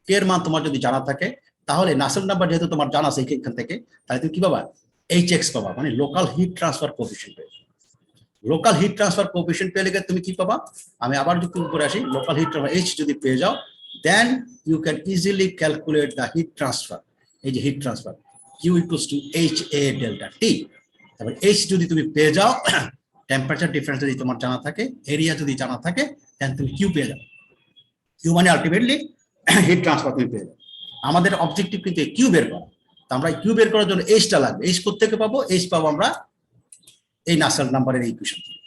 k এর মান তোমার যদি জানা থাকে তাহলে নাসেল নাম্বার যেহেতু তোমার জানা আছে এখান থেকে, তাহলে তুমি কি পাবা hx পাবা, মানে local heat transfer coefficient. Local heat transfer coefficient পেলে তুমি কি পাবা, আমি আবার যদি উপরে আসি, লোকাল হিট ট্রান্সফার h যদি পেয়ে যাও, then you can easily calculate the heat transfer. এই যে heat transfer q equals to HA delta T। তারপর h যদি তুমি পেয়ে যাও, টেম্পারেচার ডিফারেন্স যদি তোমার জানা থাকে, এরিয়া যদি জানা থাকে, দেন তুমি q পেয়ে যাও। q মানে আলটিমেটলি হিট ট্রান্সফার তুমি পেয়ে যাও। আমাদের অবজেক্টিভ কিন্তু q বের করা, তো আমরা q বের করার জন্য h টা লাগবে। h কোত্থেকে পাবো? h পাবো আমরা এই নাসেল নাম্বারের ইকুয়েশন থেকে।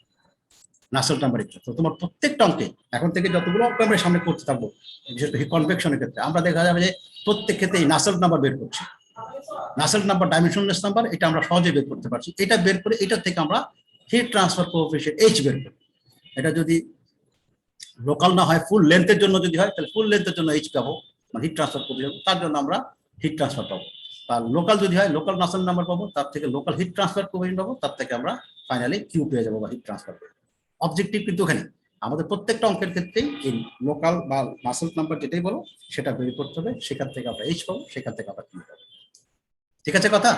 নাসেল নাম্বার ইকুয়েশন, তো তোমার প্রত্যেকটা অঙ্কে এখন থেকে যতগুলো অঙ্ক আমরা সামনে করতে থাকবো, বিশেষ করে কনভেকশনের ক্ষেত্রে আমরা দেখা যাবে যে প্রত্যেক ক্ষেত্রে এই নাসেল নাম্বার বের করছি। নাসেল নাম্বার ডাইমেনশনলেস নাম্বার, এটা আমরা সহজে বের করতে পারছি। এটা বের করে এটা থেকে আমরা হিট ট্রান্সফার কোএফিশিয়েন্ট h বের করি। এটা যদি লোকাল না হয়, ফুল লেন্থের জন্য যদি হয়, তাহলে ফুল লেন্থের জন্য h পাবো, মানে হিট ট্রান্সফার কোএফিশিয়েন্ট, তার জন্য আমরা হিট ট্রান্সফার পাবো। আর লোকাল যদি হয়, লোকাল নাসেল নাম্বার পাবো, তার থেকে লোকাল হিট ট্রান্সফার কোএফিশিয়েন্ট পাবো, তার থেকে আমরা ফাইনালি q পেয়ে যাবো বা হিট ট্রান্সফার পেয়ে যাবো। অবজেক্টিভ কিন্তু ওখানে আমাদের প্রত্যেকটা অঙ্কের ক্ষেত্রেই এই লোকাল বা নাসেল নাম্বার যেটাই বলো সেটা বের করতে হবে, সেখান থেকে আমরা h পাবো, সেখান থেকে আমরা q পাবো। ঠিক আছে কথা?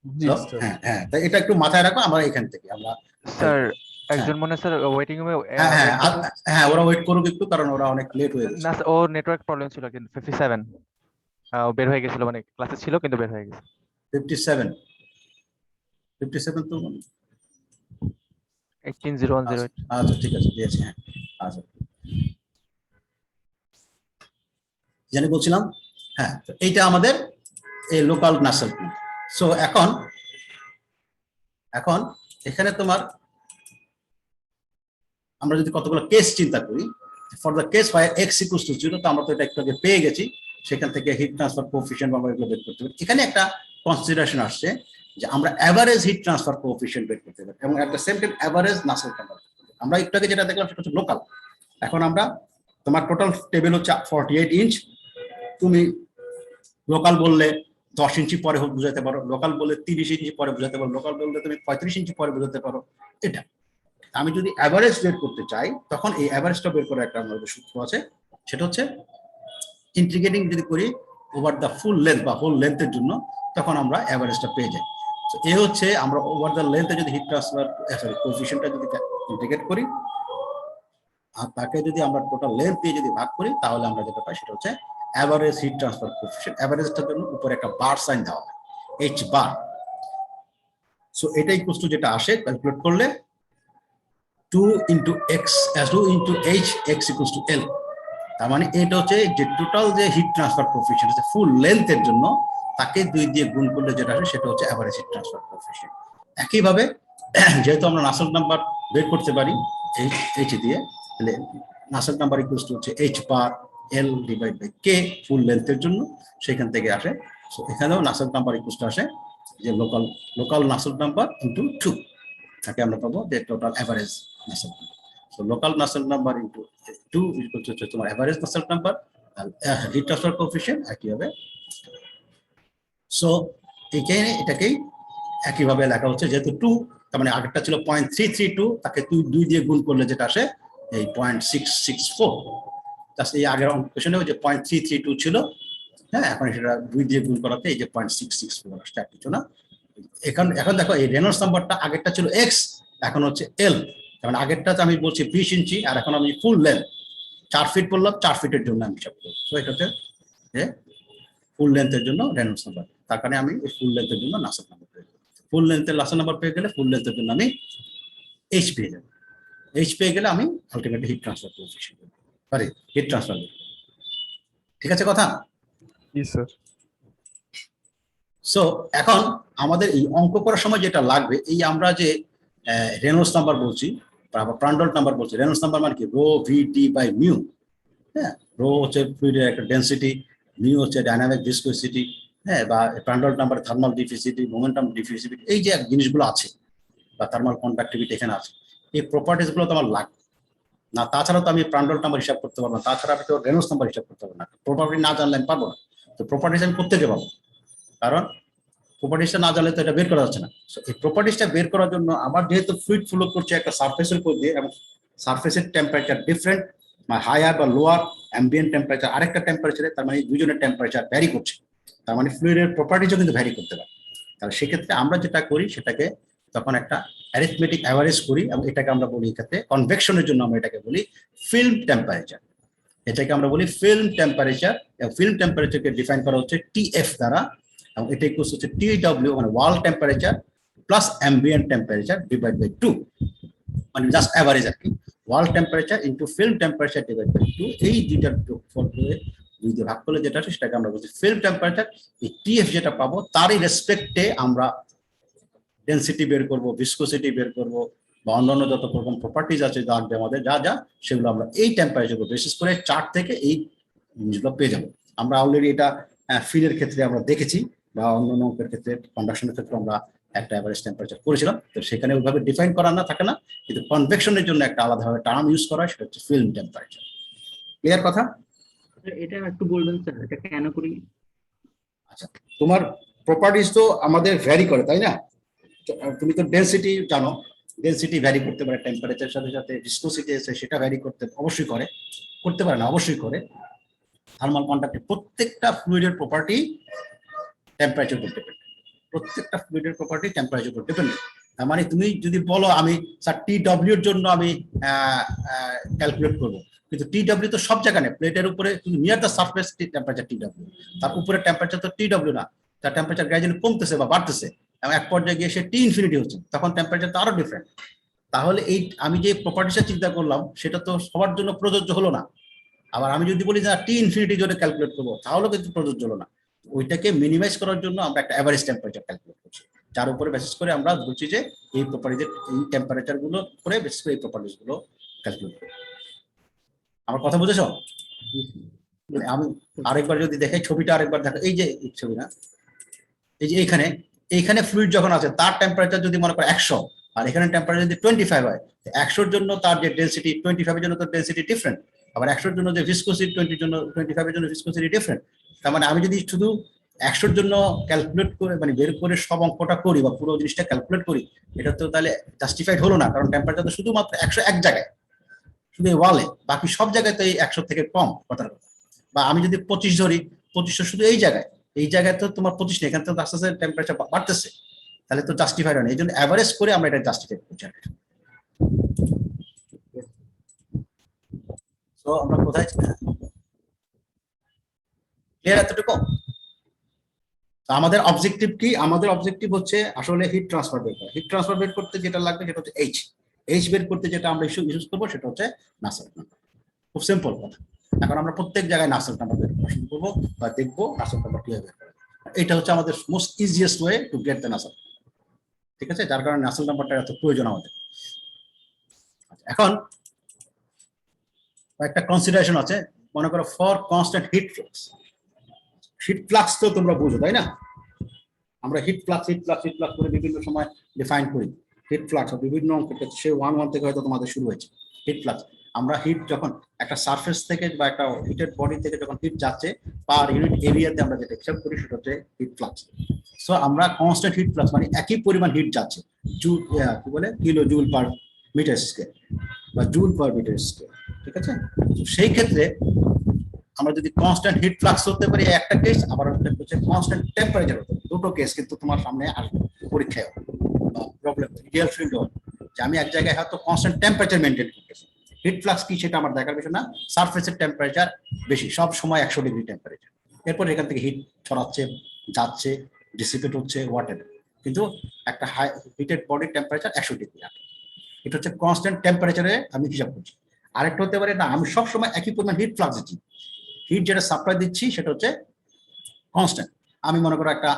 জি তো স্যার। হ্যাঁ হ্যাঁ, তাই এটা একটু মাথায় রাখো। আমরা এখান থেকে আমরা স্যার একজন মনে হয় স্যার ওয়েটিং রুমে হ্যাঁ হ্যাঁ হ্যাঁ, ওরা ওয়েট করুক একটু, কারণ ওরা অনেক লেট হয়ে গেছে। না ও নেটওয়ার্ক প্রবলেম ছিল কিন্তু 57 ও বের হয়ে গেছিল, মানে ক্লাসে ছিল কিন্তু বের হয়ে গেছে। 57 তো 18010 আচ্ছা ঠিক আছে, দিয়েছি। হ্যাঁ আচ্ছা, জানি বলছিলাম। হ্যাঁ, তো এইটা আমাদের এই লোকাল নাসেল। সো এখন এখানে তোমার আমরা যদি কতগুলো কেস চিন্তা করি, ফর দ্য কেস হয় x ইকুয়ালস টু 0, তো আমরা তো এটা একটু আগে পেয়ে গেছি, সেখান থেকে হিট ট্রান্সফার কোএফিশিয়েন্ট আমরা এগুলো বের করতে পারি। এখানে একটা কনসিডারেশন আসছে যে আমরা এভারেজ হিট ট্রান্সফার কোএফিশিয়েন্ট বের করতে পারি, এবং at the same time average Nusselt number. আমরা একটু আগে যেটা দেখলাম সেটা হচ্ছে লোকাল। এখন আমরা তোমার টোটাল টেবিল হচ্ছে 48 ইঞ্চ, তুমি লোকাল বললে 10 ইঞ্চি পরে বুঝাতে পারো, লোকাল বললে 30 ইঞ্চি পরে বুঝাতে পারো, লোকাল বললে তুমি 35 ইঞ্চি পরে বুঝাতে পারো। এটা আমি যদি অ্যাভারেজ বের করতে চাই, তখন এই অ্যাভারেজটা বের করার একটা আমাদের সূত্র আছে, সেটা হচ্ছে ইন্টিগ্রেটিং যদি করি ওভার দ্য ফুল লেন্থ বা হোল লেন্থের জন্য, তখন আমরা অ্যাভারেজটা পেয়ে যাই। তো এ হচ্ছে আমরা ওভার দ্য লেন্থে যদি হিট ট্রান্সফার কোএফিশিয়েন্টটা যদি ইন্টিগ্রেট করি, আর তাকে যদি আমরা টোটাল লেন্থ দিয়ে যদি ভাগ করি, তাহলে আমরা যেটা পাই সেটা হচ্ছে অ্যাভারেজ হিট ট্রান্সফার কোএফিশিয়েন্ট। অ্যাভারেজটার জন্য উপরে একটা বার সাইন দেওয়া হয়, h বার। সো এটা ইকুয়ালস টু যেটা আসে ক্যালকুলেট করলে 2 into x 2 into h x equals two l। তার মানে এটা হচ্ছে যে টোটাল যে হিট ট্রান্সফার কোএফিশিয়েন্ট আছে ফুল লেন্থের জন্য, তাকে 2 দিয়ে গুণ করলে যেটা আসে সেটা হচ্ছে অ্যাভারেজ হিট ট্রান্সফার কোএফিশিয়েন্ট। একইভাবে যেহেতু আমরা নাসেল নাম্বার বের করতে পারি h দিয়ে, তাহলে নাসেল নাম্বার ইকুয়ালস টু হচ্ছে h bar l divide by k full লেন্থের জন্য, সেখান থেকে আসে। সো এখানেও নাসেল নাম্বার ইকুয়ালস টু আসে যে লোকাল নাসেল নাম্বার ইনটু 2, তাকে আমরা পাবো যে total average Nusselt number. So local Nusselt number into 2 equal to তোমার অ্যাভারেজ নাসেল নাম্বার আর হিট ট্রান্সফার কোএফিশিয়েন্ট একই হবে। সো এটাকেই একইভাবে লেখা হচ্ছে, যেহেতু 2, তার মানে আগেরটা ছিল 0.332, তাকে 2 দিয়ে গুণ করলে যেটা আসে এই 0.664। তার এই আগের কোশ্চেনে যে 0.332 ছিল, হ্যাঁ, এখন সেটা 2 দিয়ে গুণ করাতে এই যে 0.664 আসছে, আর কিছু না। এখন দেখো এই রেনল্ডস নাম্বারটা আগেরটা ছিল x, এখন হচ্ছে l। কারণ আগেরটা আমি বলছি 20 ইঞ্চি, আর এখন আমি ফুল লেন্থ 4 ফিট বললাম, 4 ফিটের জন্য আমি হিসাব করব। তো এটা হচ্ছে ফুল লেন্থের জন্য রেনল্ডস নাম্বার, তার কারণে আমি এই ফুল লেন্থের জন্য নাসেল নাম্বার পেয়ে গেলাম। ফুল লেন্থের নাসেল নাম্বার পেয়ে গেলে ফুল লেন্থের জন্য আমি h পেয়ে যাব। h পেয়ে গেলে আমি ultimately hit transfer coefficient sorry heat transfer. ঠিক আছে কথা? জি স্যার। সো এখন আমাদের এই অঙ্ক করার সময় যেটা লাগবে, এই আমরা যে রেনল্ডস নাম্বার বলছি, প্রান্ডল্ট নাম্বার বলছি, রেনল্ডস নাম্বার মানে কি রো ভিটি বাই মিউ। হ্যাঁ, রো হচ্ছে ফ্লুইডের একটা ডেন্সিটি, মিউ হচ্ছে ডাইনামিক ভিসকোসিটি, হ্যাঁ, বা প্রান্ডল্ট নাম্বার থার্মাল ডিফিসিটি, মোমেন্টাম ডিফিসিটি, এই যে জিনিসগুলো আছে, বা থার্মাল কন্ডাক্টিভিটি এখানে আছে, এই প্রপার্টিস গুলো তো আমার লাগবে না, তাছাড়া তো আমি প্রান্ডল নাম্বার হিসাব করতে পারবো না, তাছাড়া আমি তো রেনল্ডস নাম্বার হিসাব করতে পারবো না, প্রপার্টি না জানলে আমি পারবো না। তো প্রপার্টিস আমি কোত্থেকে পাবো, কারণ প্রপার্টিসটা না জানলে তো এটা বের করা যাচ্ছে না। So, এই প্রপার্টিসটা বের করার জন্য আমার যেহেতু ফ্লুইড ফ্লো করছে একটা সারফেসের উপর দিয়ে এবং সারফেসের টেম্পারেচার ডিফারেন্ট, হায়ার বা লোয়ার অ্যাম্বিয়েন্ট টেম্পারেচার আরেকটা টেম্পারেচারে, তার মানে দুজনের টেম্পারেচার ভ্যারি করছে, তার মানে ফ্লুইডের প্রপার্টিজও কিন্তু ভ্যারি করতে পারে। তাহলে সেক্ষেত্রে আমরা যেটা করি সেটাকে তখন একটা অ্যারিথমেটিক অ্যাভারেজ করি এবং এটাকে আমরা বলি এক্ষেত্রে কনভেকশনের জন্য আমরা এটাকে বলি ফিল্ম টেম্পারেচার। এটাকে আমরা বলি ফিল্ম টেম্পারেচার, এবং ফিল্ম টেম্পারেচারকে ডিফাইন করা হচ্ছে টিএফ দ্বারা, এবং এটা ইকুয়ালস হচ্ছে টিডব্লিউ মানে wall temperature plus ambient temperature divide by 2, মানে জাস্ট অ্যাভারেজ আর কি, wall temperature into film temperature divide by 2, এই দুইটার যোগফল করে দুই দিয়ে ভাগ করলে যেটা আছে সেটাকে আমরা বলছি ফিল্ম টেম্পারেচার। এই টিএফ যেটা পাবো তারই রেসপেক্টে আমরা ডেনসিটি বের করব, ভিসকোসিটি বের করব, বা অন্যান্য যত রকম প্রপার্টিজ আছে লাগবে আমাদের যা যা, সেগুলো আমরা এই টেম্পারেচার বেসিস করে চার্ট থেকে এই জিনিসগুলো পেয়ে যাবো। আমরা অলরেডি এটা ফিলের ক্ষেত্রে আমরা দেখেছি, বা অন্যান্য অঙ্কের ক্ষেত্রে কন্ডাকশনের ক্ষেত্রে আমরা একটা অ্যাভারেজ টেম্পারেচার করেছিলাম। তো সেখানে ওইভাবে ডিফাইন করা না থাকে না, কিন্তু কনভেকশনের জন্য একটা আলাদাভাবে টার্ম ইউজ করা হয়, সেটা হচ্ছে ফিল্ম টেম্পারেচার। ক্লিয়ার কথা? এটা একটু বলবেন স্যার, এটা কেন করি? আচ্ছা, তোমার প্রপার্টিজ তো আমাদের ভ্যারি করে, তাই না? তুমি তো ডেনসিটি জানো, ডেনসিটি ভ্যারি করতে পারে টেম্পারেচারের সাথে সাথে, ভিসকোসিটি আছে সেটা ভ্যারি অবশ্যই করতে পারে না, অবশ্যই করে। থার্মাল কন্ডাক্টিভ প্রত্যেকটা ফ্লুইডের প্রপার্টি টেম্পারেচার উপর ডিপেন্ড, প্রত্যেকটা ফ্লুইডের প্রপার্টি টেম্পারেচার উপর ডিপেন্ড। তার মানে তুমি যদি বলো আমি স্যার টিডব্লিউ এর জন্য আমি ক্যালকুলেট করবো, কিন্তু টিডব্লিউ তো সব জায়গায় নেই, প্লেটের উপরে near the surface temperature TW, তার উপরে টেম্পারেচার তো টিডব্লিউ না, তার টেম্পারেচার গ্র্যাজুয়ালি কমতেছে বা বাড়তেছে, এবং এক পর্যায়ে গিয়ে সে টি ইনফিনিটি হচ্ছে, তখন টেম্পারেচার তো আরো ডিফারেন্ট। তাহলে এই আমি যে প্রপার্টিসটা চিন্তা করলাম সেটা তো সবার জন্য প্রযোজ্য হলো না। আবার আমি যদি বলি যে টি ইনফিনিটি জন্য ক্যালকুলেট করবো, তাহলেও কিন্তু প্রযোজ্য হলো না। ওইটাকে মিনিমাইজ করার জন্য আমরা একটা অ্যাভারেজ টেম্পারেচার ক্যালকুলেট করছি, যার উপরে বেসিস করে আমরা বলছি যে এই প্রপার্টিজের এই টেম্পারেচার গুলো করে বেসিস করে এই প্রপার্টিজ গুলো ক্যালকুলেট করি। আমার কথা বুঝেছো? আমি আরেকবার যদি দেখাই ছবিটা, আরেকবার দেখো, এই যে ছবি না, এই যে এইখানে ফ্লুইড যখন আছে তার টেম্পারেচার যদি মনে করো 100, আর এখানে টেম্পারেচার যদি 25 হয়, 100-র জন্য তার যে ডেনসিটি 25-এর জন্য তার ডেনসিটি ডিফারেন্ট, আবার 100-র জন্য যে ভিসকোসিটি 25-এর জন্য ভিসকোসিটি ডিফারেন্ট। তার মানে আমি যদি শুধু 100-র জন্য ক্যালকুলেট করে মানে বের করে সব অঙ্কটা করি বা পুরো জিনিসটা ক্যালকুলেট করি, এটা তো তাহলে জাস্টিফাইড হলো না, কারণ টেম্পারেচার তো শুধুমাত্র 100 এক জায়গায়, শুধু ওয়ালে, বাকি সব জায়গায় তো এই 100 থেকে কম কথার কথা। বা আমি যদি 25 ধরি, 2500 শুধু এই জায়গায় তো তোমার 25 নেই, এখানে তো আস্তে আস্তে টেম্পারেচার বাড়তেছে, তাহলে তো জাস্টিফাইড হয় না। এই জন্য অ্যাভারেজ করে আমরা এটা জাস্টিফাই করছি। তো আমরা কোথায় ক্লিয়ার এতটুকু? আমাদের অবজেক্টিভ কি? আমাদের অবজেক্টিভ হচ্ছে আসলে হিট ট্রান্সফার বের করা। হিট ট্রান্সফার বের করতে যেটা লাগবে সেটা হচ্ছে এইচ বের করতে যেটা আমরা ইউজ করবো সেটা হচ্ছে নাসেল্ট নাম্বার। খুব সিম্পল কথা। এখন আমরা প্রত্যেক জায়গায় নাসেল্ট নাম্বার বের করা শুরু করবো বা দেখবো নাসেল্ট নাম্বার কিভাবে বের করা। এটা হচ্ছে আমাদের most easiest way to get the Nusselt, ঠিক আছে? যার কারণে নাসেল্ট নাম্বারটা এত প্রয়োজন আমাদের। এখন একটা কনসিডারেশন আছে, মনে করো for constant heat flux. Heat flux তো তোমরা বুঝো, তাই না? আমরা হিট ফ্লাক্স করে বিভিন্ন সময় ডিফাইন করি। হিট ফ্লাক্স বিভিন্ন সে 1 থেকে হয়তো তোমাদের শুরু হয়েছে হিট ফ্লাক্স। আমরা হিট যখন একটা সারফেস থেকে বা একটা হিটেড বডি থেকে যখন হিট যাচ্ছে পার ইউনিট এরিয়াতে আমরা যেটা হিসাব করি সেটা হচ্ছে হিট ফ্লাক্স। সো আমরা কনস্ট্যান্ট হিট ফ্লাক্স মানে একই পরিমাণ হিট যাচ্ছে, কি বলে kilo joule per metre square বা জুল পার মিটার স্কয়ার, ঠিক আছে? সেই ক্ষেত্রে আমরা যদি কনস্ট্যান্ট হিট ফ্লাক্স হতে পারি একটা কেস, আবার হচ্ছে কনস্ট্যান্ট টেম্পারেচার হতে পারে, দুটো কেস কিন্তু তোমার সামনে আসবে পরীক্ষায় বা প্রবলেম রিয়েল ফিল্ড হয় যে আমি এক জায়গায় হয়তো কনস্ট্যান্ট টেম্পারেচার মেনটেন করতেছি। হিট ফ্লাক্স কি সেটা আমার দেখার বিষয় না, সারফেসের টেম্পারেচার বেশি, সব সময় 100 ডিগ্রি টেম্পারেচার, এরপর এখান থেকে হিট ছড়াচ্ছে, যাচ্ছে, ডিসিপেট হচ্ছে, হোয়াটএভার, কিন্তু একটা হাই হিটেড বডির টেম্পারেচার 100 ডিগ্রি। এটা হচ্ছে কনস্ট্যান্ট টেম্পারেচারে আমি হিসাব করছি। আরেকটা হতে পারে না, আমি সবসময় একই পরিমাণ হিট ফ্লাক্স দিচ্ছি, হিট যেটা সাপ্লাই দিচ্ছি সেটা হচ্ছে কনস্ট্যান্ট। আমি মনে করো একটা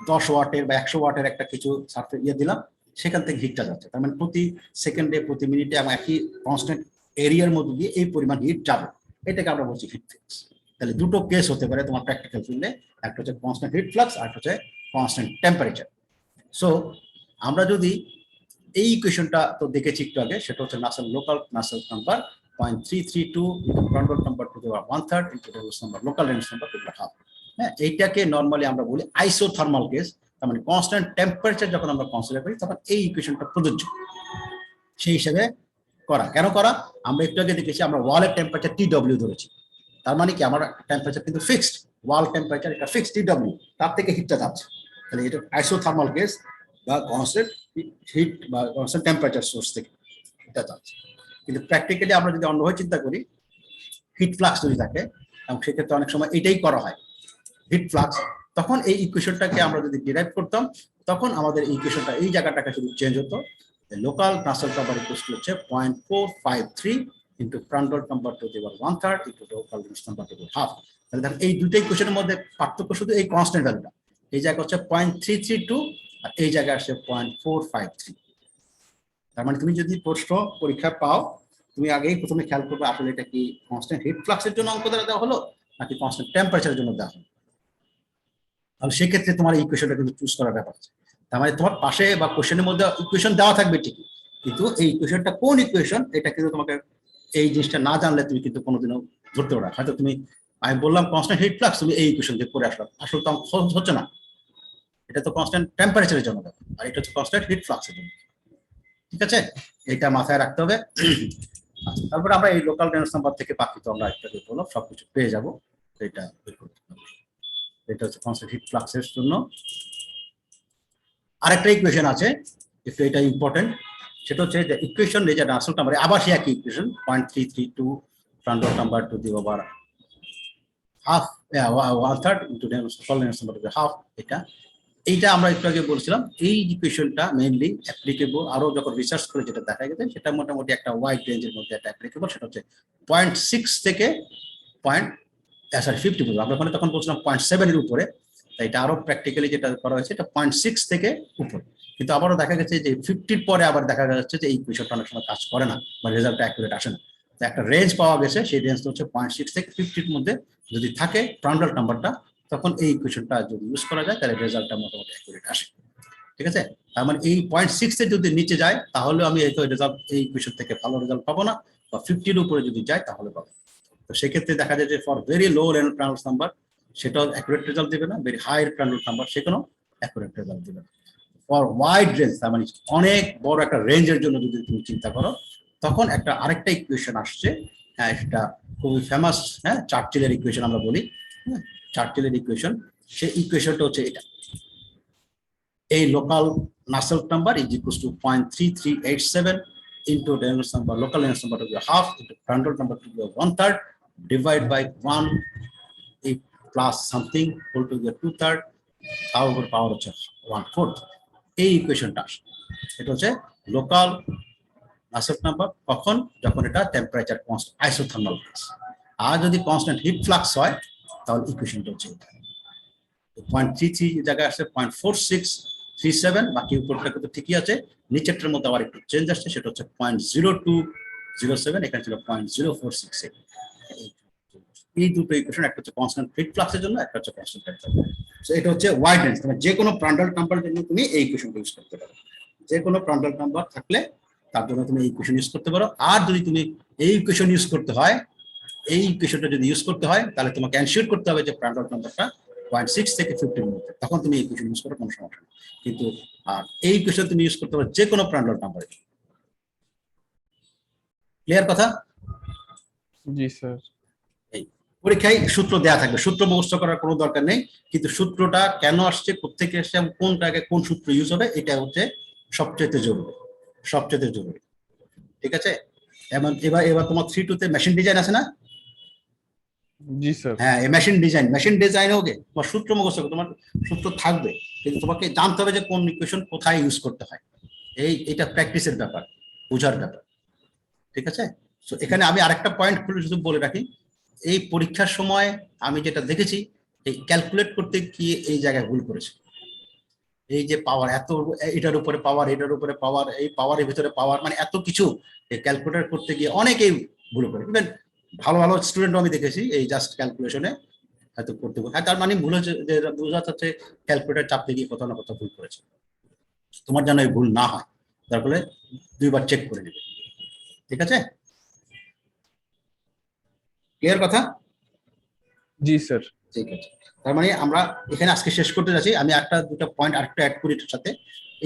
10 ওয়াটের বা 100 ওয়াটের একটা কিছু সারফেস দিলাম, সেখান থেকে হিটটা যাচ্ছে, তার মানে প্রতি সেকেন্ডে প্রতি মিনিটে আমার একই কনস্ট্যান্ট এরিয়ার মধ্যে দিয়ে এই পরিমাণ হিট যাবে, এটাকে আমরা বলছি হিট ফ্লাক্স। তাহলে দুটো কেস হতে পারে তোমার প্র্যাকটিক্যাল ফিল্ডে, একটা হচ্ছে কনস্ট্যান্ট হিট ফ্লাক্স আর একটা হচ্ছে কনস্ট্যান্ট টেম্পারেচার। সো আমরা যদি এই ইকুয়েশনটা তো দেখেছি একটু আগে, সেটা হচ্ছে Nusselt local Nusselt number 0.332 into Prandtl number to the power 1/3 into radius number local radius number to the power half. হ্যাঁ, এইটাকে নর্মালি আমরা বলি আইসোথার্মাল কেস, তার মানে কনস্ট্যান্ট টেম্পারেচার যখন আমরা কনসিডার করি তখন এই ইকুয়েশনটা প্রযোজ্য। সেই হিসেবে করা, কেন করা, আমরা একটু আগে দেখেছি আমরা ওয়ালের টেম্পারেচার TW ধরেছি, তার মানে কি আমার টেম্পারেচার কিন্তু ফিক্সড, ওয়াল টেম্পারেচার এটা ফিক্সড TW, তার থেকে হিটটা যাচ্ছে, তাহলে এটা আইসোথার্মাল কেস বা কনস্ট্যান্ট হিট বা কনস্ট্যান্ট টেম্পারেচার সোর্স থেকে এটা যাচ্ছে। কিন্তু প্র্যাকটিক্যালি আমরা যদি অন্যভাবে চিন্তা করি, হিট ফ্লাক্স যদি থাকে, এবং সেক্ষেত্রে অনেক সময় এটাই করা হয় হিট ফ্লাক্স, তখন এই ইকুয়েশনটাকে আমরা যদি ডিরাইভ করতাম, তখন আমাদের এই ইকুয়েশনটা এই জায়গাটাকে শুধু চেঞ্জ হতো, local Nusselt number equal to হচ্ছে 0.453 into Prandtl number to the power 1/3 into local radius number to the power half. তাহলে দেখেন এই দুটো ইকুয়েশনের মধ্যে পার্থক্য শুধু এই কনস্ট্যান্ট ভ্যালুটা, এই জায়গা হচ্ছে 0.332 আর এই জায়গায় আসছে 0.453। তার মানে তুমি যদি প্রশ্ন পরীক্ষা পাও, তুমি আগেই প্রথমে খেয়াল করবে আসলে এটা কি কনস্ট্যান্ট হিট ফ্লাক্সের জন্য অঙ্ক দ্বারা দেওয়া হলো নাকি কনস্ট্যান্ট টেম্পারেচারের জন্য দেওয়া হলো। তাহলে সেক্ষেত্রে তোমার এই ইকুয়েশনটা কিন্তু চুজ করার ব্যাপার আছে। তার মানে তোমার পাশে বা কোশ্চেনের মধ্যে ইকুয়েশন দেওয়া থাকবে ঠিকই, কিন্তু এই ইকুয়েশনটা কোন ইকুয়েশন এটা কিন্তু তোমাকে এই জিনিসটা না জানলে তুমি কিন্তু কোনোদিনও ধরতে পারো না। হয়তো তুমি, আমি বললাম কনস্ট্যান্ট হিট ফ্লাক্স, তুমি এই ইকুয়েশন দিয়ে করে আসলাম, আসলে তো সহজ হচ্ছে না, এটা তো কনস্ট্যান্ট টেম্পারেচারের জন্য দেওয়া, আর এটা হচ্ছে কনস্ট্যান্ট হিট ফ্লাক্সের জন্য। ঠিক আছে, এটা মাথায় রাখতে হবে। আচ্ছা, তারপরে আমরা এই লোকাল রেডিয়াস নাম্বার থেকে বাকি তো আমরা একটা বললাম সবকিছু পেয়ে যাবো, এটা বের করতে হবে। এটা হচ্ছে কনস্ট্যান্ট হিট ফ্লাক্সের জন্য। আরেকটা ইকুয়েশন আছে, একটু এটা ইম্পর্টেন্ট, সেটা হচ্ছে যে ইকুয়েশন যে নাসেল নাম্বার, আবার সেই একই equation 0.332 Prandtl number to the power half 1/3 into local radius number to the half. এইটা আমরা একটু আগে বলছিলাম এই ইকুয়েশনটা মেইনলি অ্যাপ্লিকেবল, আরো যখন রিসার্চ করে যেটা দেখা গেছে সেটা মোটামুটি একটা ওয়াইড রেঞ্জের মধ্যে একটা অ্যাপ্লিকেবল, সেটা হচ্ছে 0.6 থেকে 50 বলবো, আমরা ওখানে তখন বলছিলাম 0.7 এর উপরে, তাই এটা আরো প্র্যাকটিক্যালি যেটা করা হয়েছে এটা 0.6 থেকে উপরে। কিন্তু আবারও দেখা গেছে যে 50 পরে আবার দেখা যাচ্ছে যে এই ইকুয়েশনটা অনেক সময় কাজ করে না বা রেজাল্টটা অ্যাকুরেট আসে না। তো একটা রেঞ্জ পাওয়া গেছে, সেই রেঞ্জটা হচ্ছে 0.6 থেকে 50 এর মধ্যে যদি থাকে প্রান্ডল নাম্বারটা, তখন এই ইকুয়েশনটা যদি ইউজ করা যায় তাহলে রেজাল্টটা মোটামুটি অ্যাকুরেট আসে। ঠিক আছে, তার মানে এই 0.6 এর যদি নিচে যায় তাহলে আমি এই রেজাল্ট এই ইকুয়েশন থেকে ভালো রেজাল্ট পাবো না, বা 50 এর উপরে যদি যায় তাহলে পাবো। তো সেক্ষেত্রে দেখা যায় যে ফর ভেরি লো প্রান্ডল নাম্বার সেটাও অ্যাকুরেট রেজাল্ট দিবে না, ভেরি হাই প্রান্ডল নাম্বার সেখানেও অ্যাকুরেট রেজাল্ট দিবে না। ফর ওয়াইড রেঞ্জ, তার মানে অনেক বড় একটা রেঞ্জের জন্য যদি তুমি চিন্তা করো, তখন একটা আরেকটা ইকুয়েশন আসছে, হ্যাঁ সেটা খুবই ফেমাস, হ্যাঁ চার্চিলের ইকুয়েশন আমরা বলি, হ্যাঁ চার্চিলের ইকুয়েশন। সেই ইকুয়েশনটা হচ্ছে এটা, এই local Nusselt number is equal to 0.3387 into Reynolds number, local Reynolds number to the half into Prandtl number to the 1/3 divided by 1 plus something whole to the 2/3 over power হচ্ছে 1/4। এই ইকুয়েশনটা আসে, এটা হচ্ছে লোকাল নাসেল নাম্বার কখন, যখন এটা temperature constant isothermal case. আর যদি constant heat flux হয় তাহলে ইকুয়েশনটা হচ্ছে এটা 0.33 জায়গায় আসছে 0.4637, বাকি উপরটা কিন্তু ঠিকই আছে, নিচেরটার মধ্যে আবার একটু চেঞ্জ আসছে, সেটা হচ্ছে 0.0207, এখানে ছিল 0.0468। এই দুটো ইকুয়েশন, একটা হচ্ছে কনস্ট্যান্ট হিট ফ্লাক্সের জন্য, একটা হচ্ছে কনস্ট্যান্ট টেম্পারেচার। সো এটা হচ্ছে ওয়াইড রেঞ্জ, মানে যে কোনো প্রান্ডল নাম্বারের জন্য তুমি এই ইকুয়েশনটা ইউজ করতে পারো, যে কোনো প্রান্ডল নাম্বার থাকলে তার জন্য তুমি এই ইকুয়েশন ইউজ করতে পারো। আর যদি তুমি এই ইকুয়েশন ইউজ করতে হয়, এই ইকুয়েশনটা যদি ইউজ করতে হয় তাহলে তোমাকে এনশিওর করতে হবে যে প্রান্ডল নাম্বারটা 0.6 থেকে 50 এর মধ্যে, তখন তুমি এই ইকুয়েশন ইউজ করো, কোনো সমস্যা নেই। কিন্তু আর এই ইকুয়েশন তুমি ইউজ করতে পারো যে কোনো প্রান্ডল নাম্বারে। ক্লিয়ার কথা? জি স্যার। এই পরীক্ষায় সূত্র দেয়া থাকবে, সূত্র মুখস্থ করার কোনো দরকার নেই, কিন্তু সূত্রটা কেন আসছে, কোথেকে আসছে, কোন জায়গায় কোন সূত্র ইউজ হবে, এটা হচ্ছে সবচেয়ে জরুরি, সবচেয়ে জরুরি। ঠিক আছে, এবার তোমার 3-2 তে মেশিন ডিজাইন আছে না? জি স্যার। হ্যাঁ, এই মেশিন ডিজাইন হোক, তোমার সূত্র মুখস্থ, তোমার সূত্র থাকবে, কিন্তু তোমাকে জানতে হবে যে কোন ইকুয়েশন কোথায় ইউজ করতে হয়। এটা প্র্যাকটিসের ব্যাপার, বোঝার ব্যাপার। ঠিক আছে, তো এখানে আমি আরেকটা পয়েন্ট শুধু বলে রাখি, এই পরীক্ষার সময় আমি যেটা দেখেছি, এই ক্যালকুলেট করতে গিয়ে এই জায়গায় ভুল করেছে। এই যে পাওয়ার এত, এটার উপরে পাওয়ার, এটার উপরে পাওয়ার, এই পাওয়ারের ভিতরে পাওয়ার, মানে এত কিছু ক্যালকুলেট করতে গিয়ে অনেকেই ভুল করে। ইভেন ভালো ভালো স্টুডেন্টও আমি দেখেছি এই জাস্ট ক্যালকুলেশনে হয়তো করতে, হ্যাঁ তার মানে ভুল হচ্ছে, যে বোঝা যাচ্ছে ক্যালকুলেটর চাপতে গিয়ে কোথাও না কোথাও ভুল করেছে। তোমার যেন এই ভুল না হয়, তারপরে দুইবার চেক করে নেবে। ঠিক আছে, ক্লিয়ার কথা? জি স্যার। ঠিক আছে, তার মানে আমরা এখানে আজকে শেষ করতে যাচ্ছি। আমি একটা দুটো পয়েন্ট আরেকটা অ্যাড করি এটার সাথে।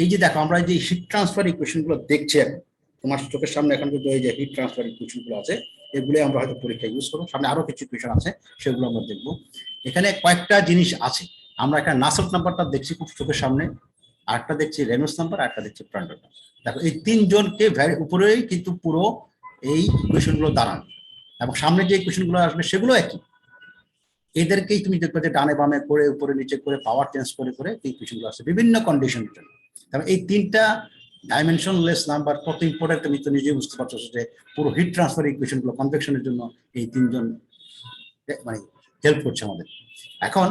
এই যে দেখো আমরা যে হিট ট্রান্সফার ইকুয়েশন গুলো দেখছি এখন তোমার চোখের সামনে, এখন কিন্তু এই যে হিট ট্রান্সফার ইকুয়েশন গুলো আছে, এগুলো আমরা হয়তো পরীক্ষায় ইউজ করবো। সামনে আরো কিছু ইকুয়েশন আছে, সেগুলো আমরা দেখবো। এখানে কয়েকটা জিনিস আছে, আমরা একটা নাসেল্ট নাম্বারটা দেখছি খুব চোখের সামনে, আরেকটা দেখছি রেনল্ডস নাম্বার, আরেকটা দেখছি প্রান্ডল নাম্বার। দেখো এই তিনজনকে উপরেই কিন্তু পুরো এই ইকুয়েশন গুলো দাঁড়ান, এবং সামনে যে ইকুয়েশন গুলো আসবে সেগুলো একই। এদেরকেই তুমি দেখবে যে ডানে বামে করে উপরে নিচে করে পাওয়ার চেঞ্জ করে করে এই ইকুয়েশনগুলো আসছে বিভিন্ন কন্ডিশনের জন্য। তাহলে এই তিনটা ডাইমেনশনলেস নাম্বার কত ইম্পর্টেন্ট তুমি তো নিজেই বুঝতে পারছো, যে পুরো হিট ট্রান্সফার ইকুয়েশনগুলো কনভেকশনের জন্য এই তিনজন মানে হেল্প করছে আমাদের। এখন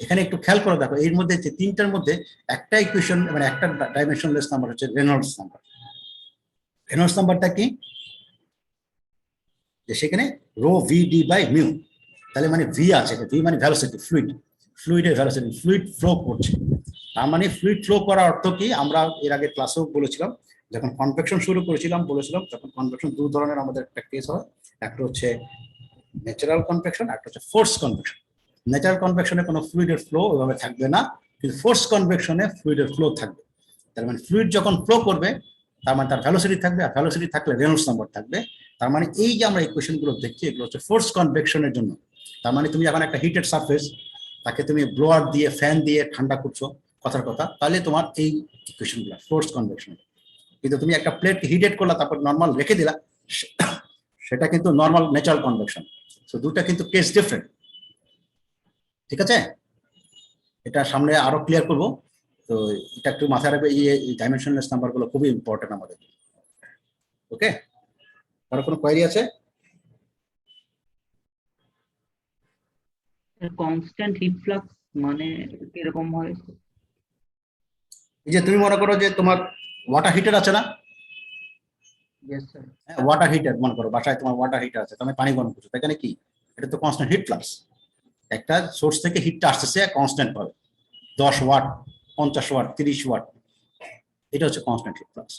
এখানে একটু খেয়াল করে দেখো, এর মধ্যে যে তিনটার মধ্যে একটা ইকুয়েশন মানে একটা ডাইমেনশনলেস নাম্বার হচ্ছে রেনল্ডস নাম্বার। রেনল্ডস নাম্বারটা কি, যে সেখানে rho V D by mu, তাহলে মানে ভি আছে, ভি মানে ভ্যালোসিটি, ফ্লুইডের ভ্যালোসিটি, ফ্লুইড ফ্লো করছে। তার মানে ফ্লুইড ফ্লো করার অর্থ কি, আমরা এর আগে ক্লাসেও বলেছিলাম, যখন কনভেকশন শুরু করেছিলাম বলেছিলাম, তখন কনভেকশন দু ধরনের আমাদের একটা কেস হয়, একটা হচ্ছে ন্যাচারাল কনভেকশন, একটা হচ্ছে ফোর্স কনভেকশন। ন্যাচারাল কনভেকশনে কোনো ফ্লুইডের ফ্লো ওইভাবে থাকবে না, কিন্তু ফোর্স কনভেকশনে ফ্লুইডের ফ্লো থাকবে। তার মানে ফ্লুইড যখন ফ্লো করবে তার মানে তার ভ্যালোসিটি থাকবে, আর ভ্যালোসিটি থাকলে রেনল্ডস নাম্বার থাকবে। তার মানে এই যে আমরা ইকুয়েশন গুলো দেখছি এগুলো হচ্ছে ফোর্স কনভেকশনের জন্য। তার মানে তুমি যখন একটা হিটেড সারফেস তাকে তুমি ব্লোয়ার দিয়ে ফ্যান দিয়ে ঠান্ডা করছো, কথার কথা, তাহলে তোমার এই ইকুয়েশন গুলো ফোর্স কনভেকশন। কিন্তু তুমি একটা প্লেট হিটেড করলা তারপর নর্মাল রেখে দিলা, সেটা কিন্তু নর্মাল ন্যাচারাল কনভেকশন। তো দুটা কিন্তু কেস ডিফারেন্ট। ঠিক আছে, এটা সামনে আরো ক্লিয়ার করবো। তো এটা একটু মাথায় রাখবে, এই ডাইমেনশনলেস নাম্বার গুলো খুবই ইম্পর্টেন্ট আমাদের। ওকে, কারো কোনো কোয়েরি আছে? কনস্ট্যান্ট হিট ফ্লাক্স মানে কিরকম হয়? এই যে তুমি মনে করো যে তোমার ওয়াটার হিটার আছে না, ইয়েস স্যার। ওয়াটার হিটার মনে করো বাসায় তোমার ওয়াটার হিটার আছে, তুমি পানি গরম করছো, এখানে কি এটা তো কনস্ট্যান্ট হিট ফ্লাক্স। একটা সোর্স থেকে হিটটা আসতেছে কনস্ট্যান্ট ভাবে, 10 ওয়াট 50 ওয়াট 30 ওয়াট, এটা হচ্ছে কনস্ট্যান্ট হিট ফ্লাক্স।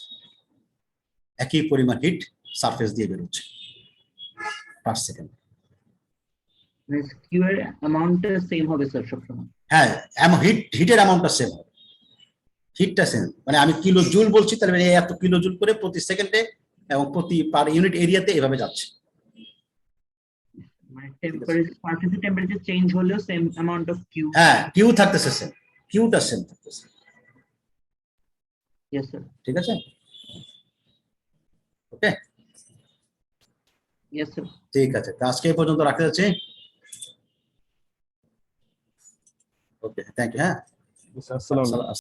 একই পরিমাণ হিট সারফেস দিয়ে বেরোচ্ছে পার সেকেন্ড। কিউ এর অ্যামাউন্টটা সেম হবে স্যার সবসময়? হ্যাঁ, হিটের অ্যামাউন্টটা সেম হবে, হিটটা সেম। মানে আমি কিলো জুল বলছি, তাহলে মানে এত কিলো জুল করে প্রতি সেকেন্ডে এবং প্রতি পার ইউনিট এরিয়াতে এভাবে যাচ্ছে। মানে সারফেস টেম্পারেচার চেঞ্জ হলেও সেম অ্যামাউন্ট অফ কিউ? হ্যাঁ, কিউ থাকতেছে সেম, কিউটা সেম থাকতেছে। Yes sir. ঠিক আছে, ওকে, ইয়েস স্যার। ঠিক আছে, তো আজকে এই পর্যন্ত রাখতে যাচ্ছি। ওকে, থ্যাংক ইউ। হ্যাঁ, আসসালামু আলাইকুম।